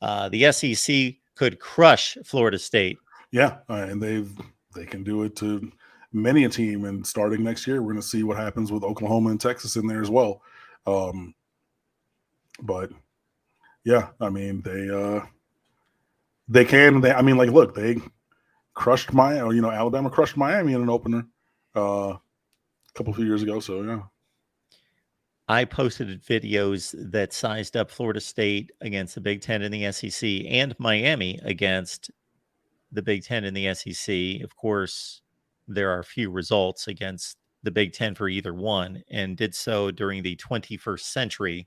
man. The SEC could crush Florida State. Yeah, and they can do it to many a team. And starting next year, we're going to see what happens with Oklahoma and Texas in there as well. But yeah, I mean they can. Look, they crushed Alabama crushed Miami in an opener a couple of years ago. So yeah. I posted videos that sized up Florida State against the Big Ten and the SEC and Miami against the Big Ten and the SEC. Of course, there are few results against the Big Ten for either one, and did so during the 21st century.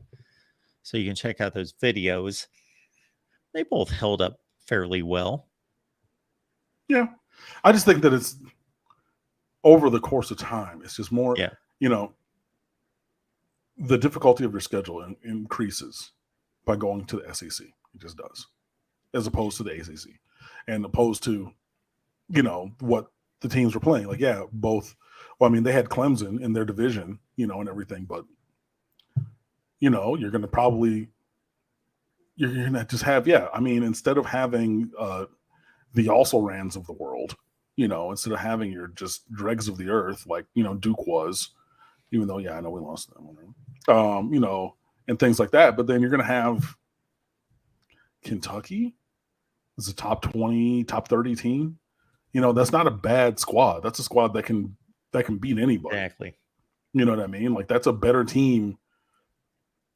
So you can check out those videos. They both held up fairly well. Yeah. I just think that it's over the course of time. It's just more, the difficulty of your schedule increases by going to the SEC. It just does, as opposed to the ACC, and opposed to, what the teams were playing. Like, yeah, both. Well, I mean, they had Clemson in their division, and everything, but you're going to just have, instead of having the also-rans of the world, instead of having your just dregs of the earth, like, Duke was, even though, I know we lost them, and things like that. But then you're going to have Kentucky as a top 20, top 30 team. That's not a bad squad. That's a squad that can beat anybody. Exactly. You know what I mean? Like, that's a better team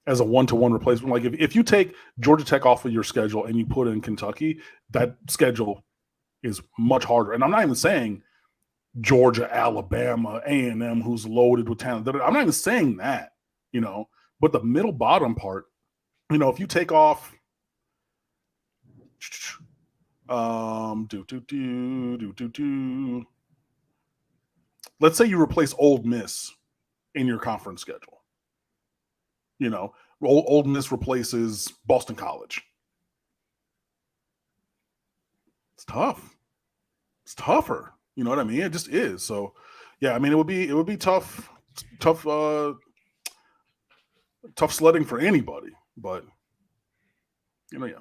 as a one-to-one replacement. Like, if you take Georgia Tech off of your schedule and you put in Kentucky, that schedule is much harder. And I'm not even saying Georgia, Alabama, A&M, who's loaded with talent. I'm not even saying that, but the middle bottom part, if you take off let's say you replace Ole Miss in your conference schedule. Ole Miss replaces Boston College. It's tough. It's tougher. You know what I mean? It just is. So, yeah, I mean, it would be tough sledding for anybody. But, yeah.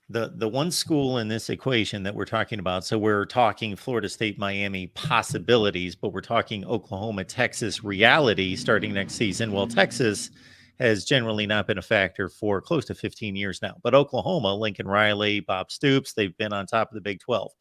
The one school in this equation that we're talking about, so we're talking Florida State, Miami possibilities, but we're talking Oklahoma, Texas reality starting next season. Well, Texas has generally not been a factor for close to 15 years now. But Oklahoma, Lincoln Riley, Bob Stoops, they've been on top of the Big 12.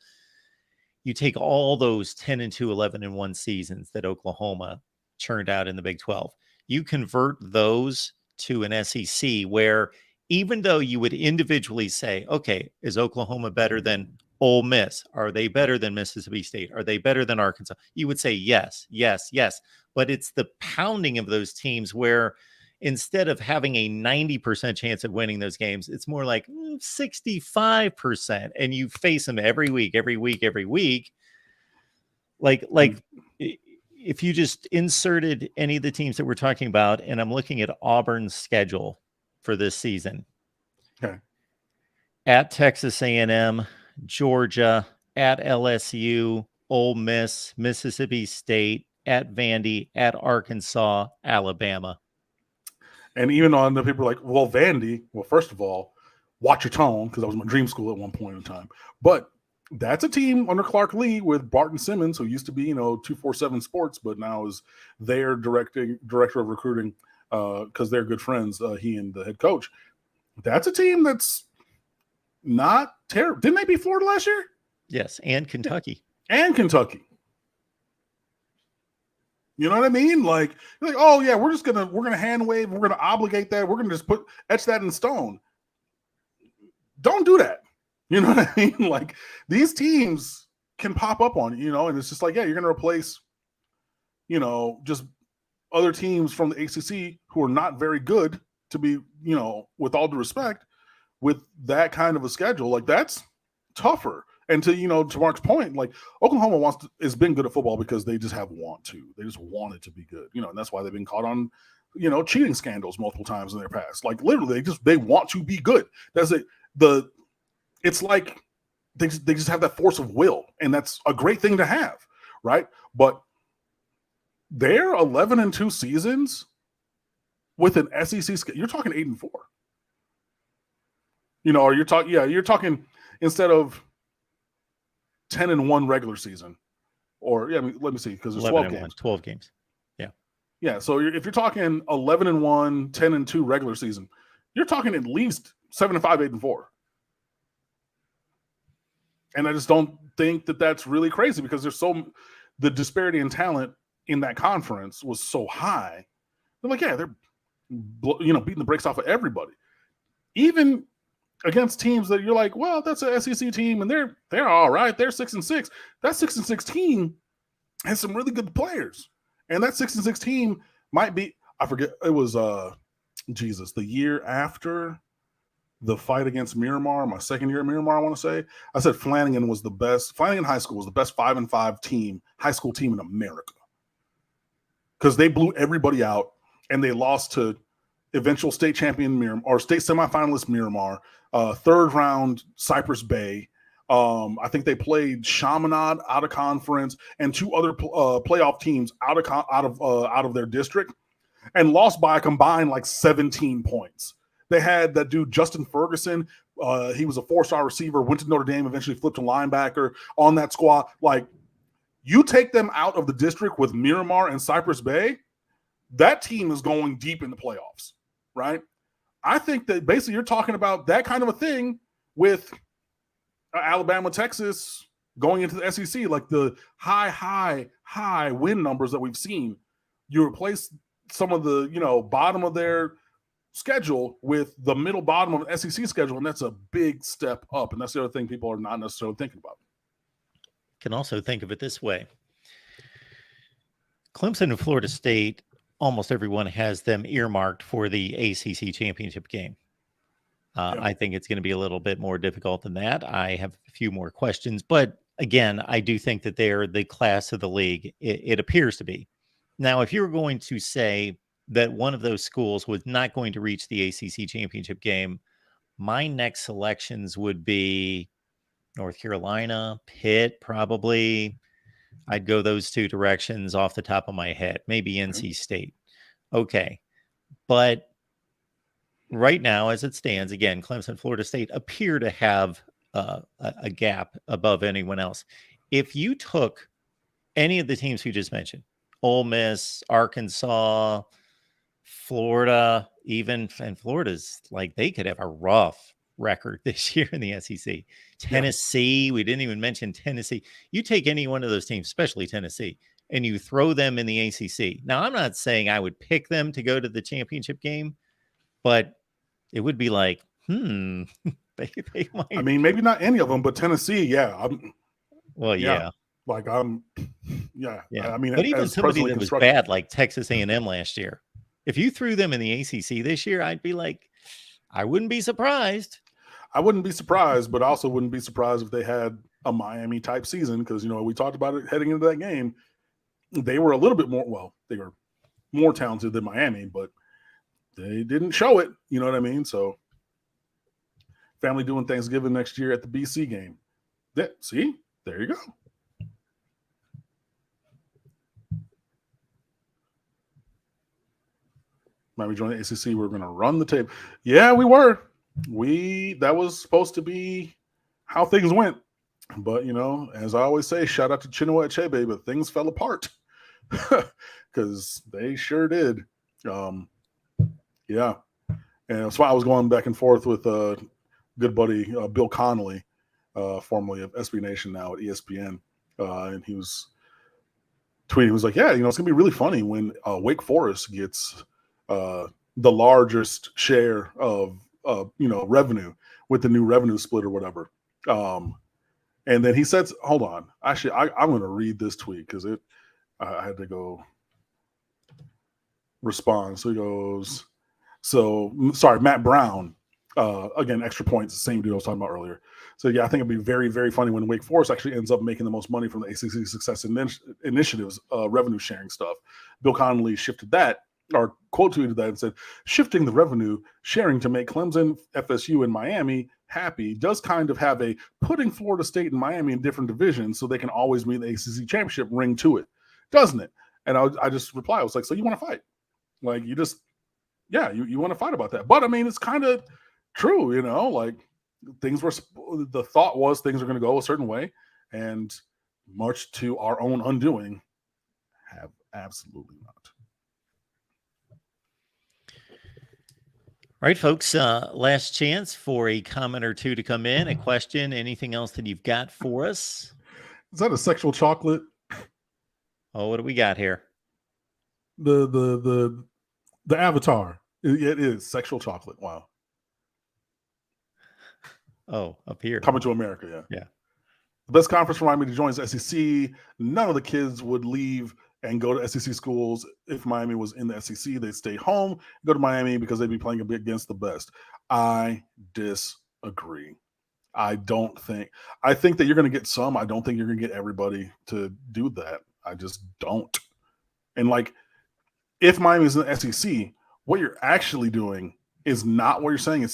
You take all those 10-2, 11-1 seasons that Oklahoma churned out in the Big 12. You convert those to an SEC where, even though you would individually say, okay, is Oklahoma better than Ole Miss? Are they better than Mississippi State? Are they better than Arkansas? You would say yes, yes, yes. But it's the pounding of those teams where instead of having a 90% chance of winning those games, it's more like 65%. And you face them every week. Like if you just inserted any of the teams that we're talking about, and I'm looking at Auburn's schedule for this season. Okay. At Texas A&M, Georgia, at LSU, Ole Miss, Mississippi State, at Vandy, at Arkansas, Alabama. And even on the people are like, well, Vandy, well, first of all, watch your tone, because I was in my dream school at one point in time. But that's a team under Clark Lee with Barton Simmons, who used to be, 247 Sports, but now is their director of recruiting, because they're good friends, he and the head coach. That's a team that's not terrible. Didn't they beat Florida last year? Yes, and Kentucky. And Kentucky. You know what I mean? Like, oh yeah, we're gonna hand wave, we're gonna obligate that, we're gonna just etch that in stone. Don't do that. You know what I mean? Like, these teams can pop up on you, and it's just like, yeah, you're gonna replace, just other teams from the ACC who are not very good, to be, with all due respect, with that kind of a schedule. Like, that's tougher. And to Mark's point, like Oklahoma has been good at football because they just have want to. They just want it to be good, and that's why they've been caught on, cheating scandals multiple times in their past. Like literally, they want to be good. That's it. It's like they just have that force of will, and that's a great thing to have, right? But their 11-2 seasons with an SEC, you're talking 8-4. Or you're talking instead of 10-1 regular season, or let me see, because there's 12 games. 12 games. Yeah. So if you're talking 11-1, 10-2 regular season, you're talking at least 7-5, 8-4. And I just don't think that that's really crazy because the disparity in talent in that conference was so high. They're like, yeah, they're beating the brakes off of everybody, even against teams that you're like, well, that's an SEC team, and they're all right. They're 6-6. That 6-6 team has some really good players, and that 6-6 team might be. I forget. It was the year after the fight against Miramar, my second year at Miramar. I want to say I said Flanagan was the best. Flanagan High School was the best 5-5 high school team in America because they blew everybody out and they lost to eventual state champion Miramar or state semifinalist Miramar. Third round Cypress Bay. I think they played Chaminade out of conference and two other playoff teams out of their district, and lost by a combined like 17 points. They had that dude Justin Ferguson. He was a 4-star receiver. Went to Notre Dame. Eventually flipped to linebacker on that squad. Like, you take them out of the district with Miramar and Cypress Bay, that team is going deep in the playoffs, right? I think that basically you're talking about that kind of a thing with Alabama, Texas going into the SEC, like the high win numbers that we've seen. You replace some of the, bottom of their schedule with the middle bottom of an SEC schedule, and that's a big step up. And that's the other thing people are not necessarily thinking about. Can also think of it this way. Clemson and Florida State, almost everyone has them earmarked for the ACC championship game. I think it's going to be a little bit more difficult than that. I have a few more questions, but again, I do think that they're the class of the league. It appears to be. Now, if you're going to say that one of those schools was not going to reach the ACC championship game, my next selections would be North Carolina, Pitt, probably. I'd go those two directions off the top of my head. Maybe NC State. Okay. But right now, as it stands, again, Clemson, Florida State appear to have a gap above anyone else. If you took any of the teams we just mentioned, Ole Miss, Arkansas, Florida, and Florida's like they could have a rough record this year in the SEC. Tennessee, we didn't even mention Tennessee. You take any one of those teams, especially Tennessee, and you throw them in the ACC. Now, I'm not saying I would pick them to go to the championship game, but it would be like, they might. I mean, maybe not any of them, but Tennessee, yeah. Yeah. Like I mean, but even somebody that was bad, like Texas A&M last year, if you threw them in the ACC this year, I'd be like, I wouldn't be surprised. I wouldn't be surprised, but also wouldn't be surprised if they had a Miami type season because, we talked about it heading into that game. They were a little bit more, they were more talented than Miami, but they didn't show it. You know what I mean? So family doing Thanksgiving next year at the BC game. See, there you go. Miami joined the ACC. We're going to run the tape. Yeah, we were. That was supposed to be how things went. But, as I always say, shout out to Chinua Achebe, but things fell apart because they sure did. Yeah. And that's why I was going back and forth with good buddy Bill Connolly, formerly of SB Nation, now at ESPN. And he was tweeting, he was like, yeah, it's going to be really funny when Wake Forest gets the largest share of revenue with the new revenue split or whatever. And then he says, hold on, actually, I'm going to read this tweet because I had to go respond. So he goes, sorry, Matt Brown Again, extra points, same dude I was talking about earlier. So yeah, I think it'd be very, very funny when Wake Forest actually ends up making the most money from the ACC Success Initiatives revenue sharing stuff. Bill Connolly shifted that, or quote tweeted that and said, shifting the revenue sharing to make Clemson, FSU, and Miami happy does kind of have a putting Florida State and Miami in different divisions so they can always be in the ACC championship ring to it, doesn't it? And I just replied, I was like, so you want to fight? Like, you just, yeah, you want to fight about that. But I mean, it's kind of true, like the thought was things are going to go a certain way, and much to our own undoing, have absolutely not. All right, folks, last chance for a comment or two to come in, a question, anything else that you've got for us? Is that a sexual chocolate? Oh, what do we got here? The avatar. It is sexual chocolate. Wow. Oh, up here. Coming to America, yeah. Yeah. The best conference for Miami to join is SEC. None of the kids would leave and go to SEC schools. If Miami was in the SEC, they'd stay home, go to Miami because they'd be playing a bit against the best. I disagree. I think that you're going to get some. I don't think you're going to get everybody to do that. I just don't. And like, if Miami's in the SEC, what you're actually doing is not what you're saying.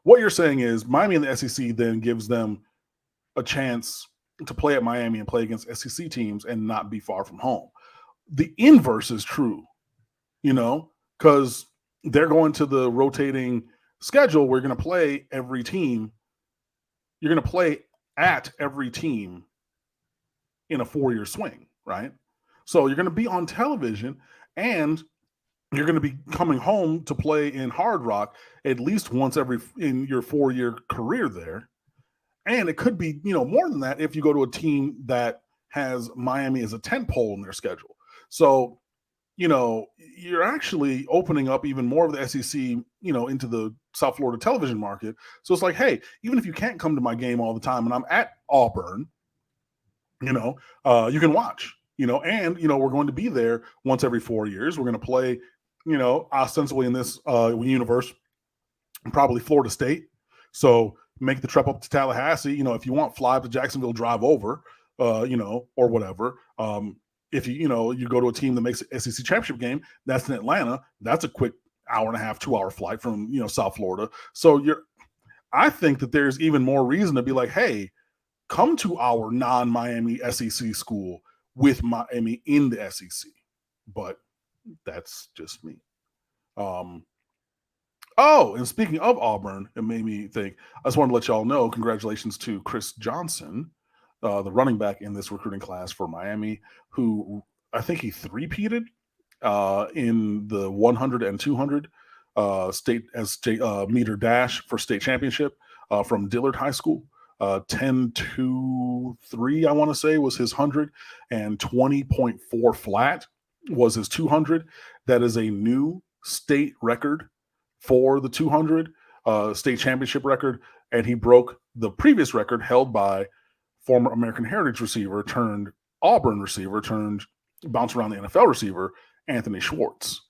What you're saying is Miami in the SEC then gives them a chance to play at Miami and play against SEC teams and not be far from home. The inverse is true, because they're going to the rotating schedule where you're going to play every team. You're going to play at every team in a 4-year swing, right? So you're going to be on television, and you're going to be coming home to play in Hard Rock at least once in your 4-year career there. And it could be, more than that if you go to a team that has Miami as a tentpole in their schedule. So, you're actually opening up even more of the SEC, into the South Florida television market. So it's like, hey, even if you can't come to my game all the time and I'm at Auburn, you can watch, and, we're going to be there once every 4 years. We're going to play, ostensibly in this universe, probably Florida State. So make the trip up to Tallahassee. If you want, fly up to Jacksonville, drive over, or whatever. If you go to a team that makes an SEC championship game, that's in Atlanta. That's a quick hour and a half, 2-hour flight from, South Florida. So I think that there's even more reason to be like, hey, come to our non-Miami SEC school with Miami in the SEC. But that's just me. Oh, and speaking of Auburn, it made me think, I just wanted to let y'all know, congratulations to Chris Johnson, the running back in this recruiting class for Miami, who I think he three-peated in the 100 and 200 meter dash for state championship from Dillard High School. 10.23, I want to say, was his 100, and 20.4 flat was his 200. That is a new state record for the 200 state championship record, and he broke the previous record held by former American Heritage receiver turned Auburn receiver turned bounce around the NFL receiver, Anthony Schwartz.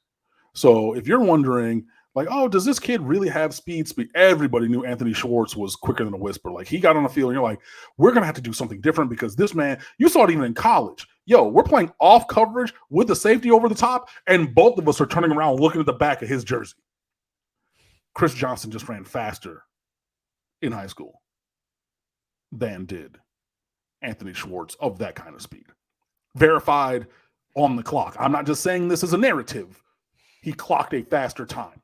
So if you're wondering, like, oh, does this kid really have speed? Everybody knew Anthony Schwartz was quicker than a whisper. Like, he got on the field, and you're like, we're going to have to do something different because this man, you saw it even in college. Yo, we're playing off coverage with the safety over the top, and both of us are turning around looking at the back of his jersey. Chris Johnson just ran faster in high school than did Anthony Schwartz of that kind of speed. Verified on the clock. I'm not just saying this as a narrative. He clocked a faster time.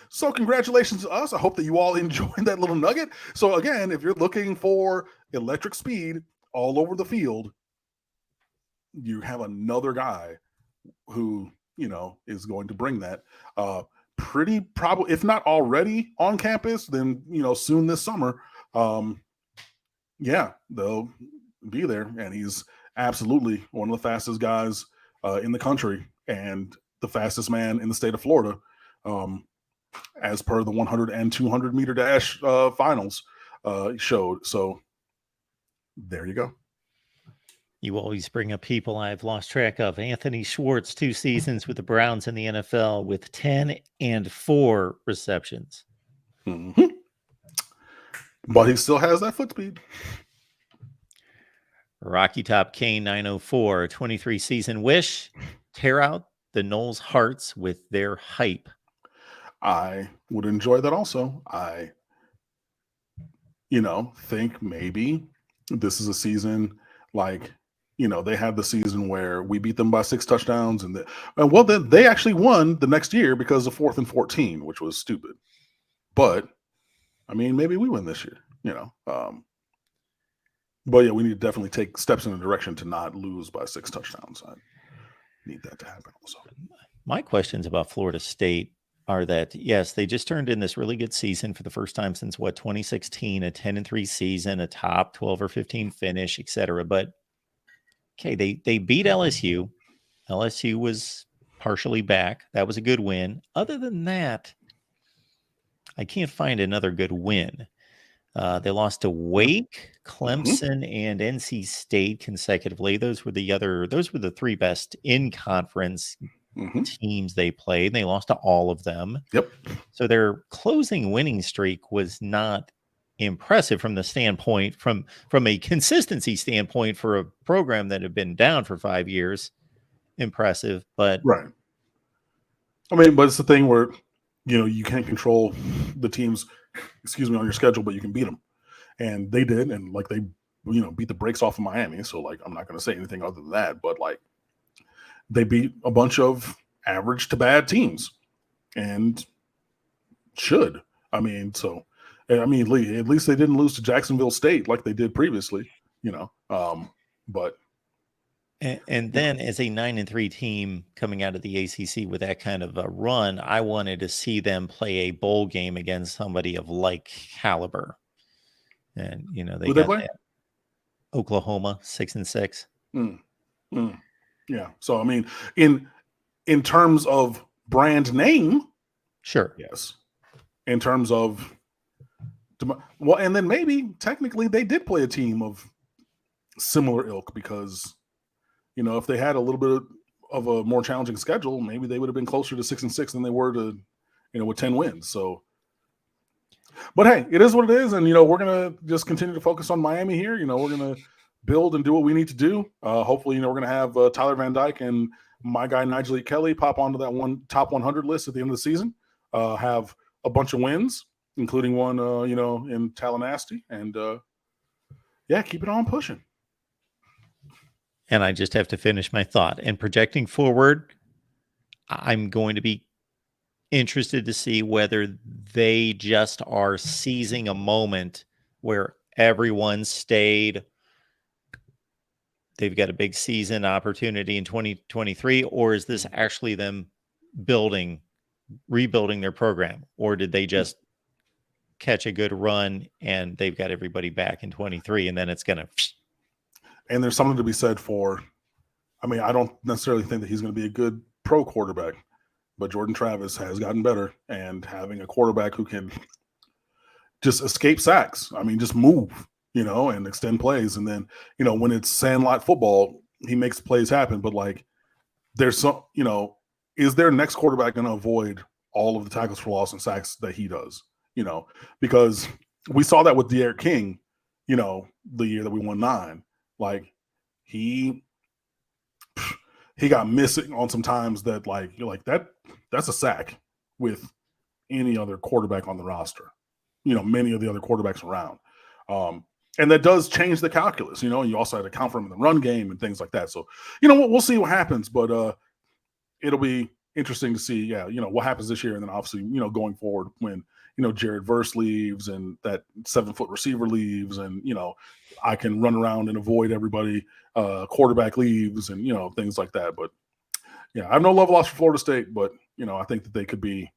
So congratulations to us. I hope that you all enjoyed that little nugget. So again, if you're looking for electric speed all over the field, you have another guy who, is going to bring that. Pretty probably, if not already on campus, then, soon this summer. Yeah, they'll be there. And he's absolutely one of the fastest guys in the country and the fastest man in the state of Florida, as per the 100 and 200 meter dash finals showed. So there you go. You always bring up people I've lost track of. Anthony Schwartz, 2 seasons with the Browns in the NFL with 10 and 4 receptions. Mm-hmm. But he still has that foot speed. Rocky Top Kane 904, 23 season wish. Tear out the Knowles hearts with their hype. I would enjoy that also. I think maybe this is a season like, they had the season where we beat them by 6 touchdowns and then they actually won the next year because of 4th and 14, which was stupid. But I mean, maybe we win this year, but yeah, we need to definitely take steps in the direction to not lose by 6 touchdowns. I need that to happen also. My questions about Florida State are that, yes, they just turned in this really good season for the first time since 2016, a 10-3 season, a top 12 or 15 finish, etc. But okay, they beat LSU. LSU was partially back. That was a good win. Other than that, I can't find another good win. They lost to Wake, Clemson, and NC State consecutively. Those were the 3 best in conference teams they played. They lost to all of them. Yep. So their closing winning streak was not impressive from the standpoint, from a consistency standpoint for a program that had been down for 5 years. Impressive, but right. I mean, but it's the thing where you can't control the teams, on your schedule, but you can beat them, and they did, and like they beat the brakes off of Miami. So like I'm not going to say anything other than that, but like they beat a bunch of average to bad teams, and should. I mean, at least they didn't lose to Jacksonville State like they did previously, but. And then as a 9-3 team coming out of the ACC with that kind of a run, I wanted to see them play a bowl game against somebody of like caliber. And, they got that. Oklahoma 6-6. Yeah. So, I mean, in terms of brand name, sure. Yes. In terms of, well, and then maybe technically they did play a team of similar ilk because, if they had a little bit of a more challenging schedule, maybe they would have been closer to 6-6 than they were to, with 10 wins. So, but hey, it is what it is. And, we're going to just continue to focus on Miami here. We're going to build and do what we need to do. Hopefully, we're going to have Tyler Van Dyke and my guy, Nigel E. Kelly, pop onto that top 100 list at the end of the season, have a bunch of wins, including one, in Tallahassee. And, keep it on pushing. And I just have to finish my thought. And projecting forward, I'm going to be interested to see whether they just are seizing a moment where everyone stayed. They've got a big season opportunity in 2023, or is this actually them rebuilding their program? Or did they just catch a good run and they've got everybody back in 23 and then it's going to... And there's something to be said for, I don't necessarily think that he's going to be a good pro quarterback, but Jordan Travis has gotten better, and having a quarterback who can just escape sacks, just move, and extend plays. And then, when it's sandlot football, he makes plays happen. But like, there's some, is their next quarterback going to avoid all of the tackles for loss and sacks that he does? Because we saw that with De'Aaron King, the year that we won 9. Like he got missing on some times that like you're like that's a sack with any other quarterback on the roster, many of the other quarterbacks around, and that does change the calculus. You also had to account for him in the run game and things like that. So we'll see what happens, but it'll be interesting to see what happens this year, and then obviously going forward when Jared Verse leaves and that 7-foot receiver leaves, and I can run around and avoid everybody. Quarterback leaves, and things like that. But I have no love lost for Florida State, but I think that they could be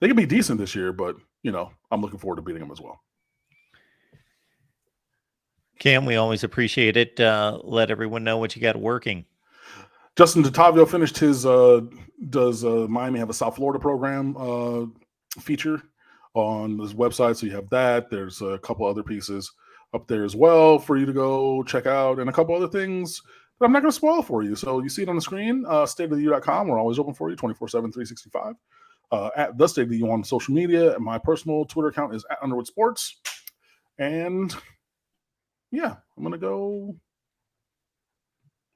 decent this year. But I'm looking forward to beating them as well. Cam, we always appreciate it. Let everyone know what you got working. Justin DeTavio finished his does Miami have a South Florida program feature on his website? So you have that. There's a couple other pieces. up there as well for you to go check out, and a couple other things that I'm not going to spoil for you. So you see it on the screen, stateoftheu.com. We're always open for you 24/7, 365. At the State of the U on social media. And my personal Twitter account is at Underwood Sports. And yeah, I'm going to go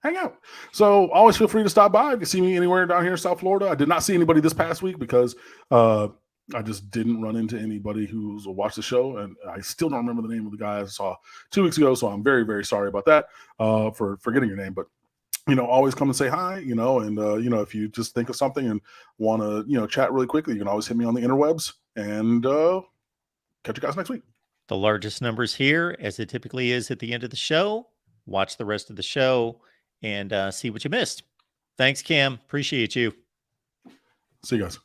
hang out. So always feel free to stop by if you see me anywhere down here in South Florida. I did not see anybody this past week because I just didn't run into anybody who's watched the show. And I still don't remember the name of the guy I saw 2 weeks ago. So I'm very, very sorry about that for forgetting your name. But always come and say hi, and, if you just think of something and want to, chat really quickly, you can always hit me on the interwebs, and catch you guys next week. The largest numbers here, as it typically is at the end of the show. Watch the rest of the show and see what you missed. Thanks, Cam. Appreciate you. See you guys.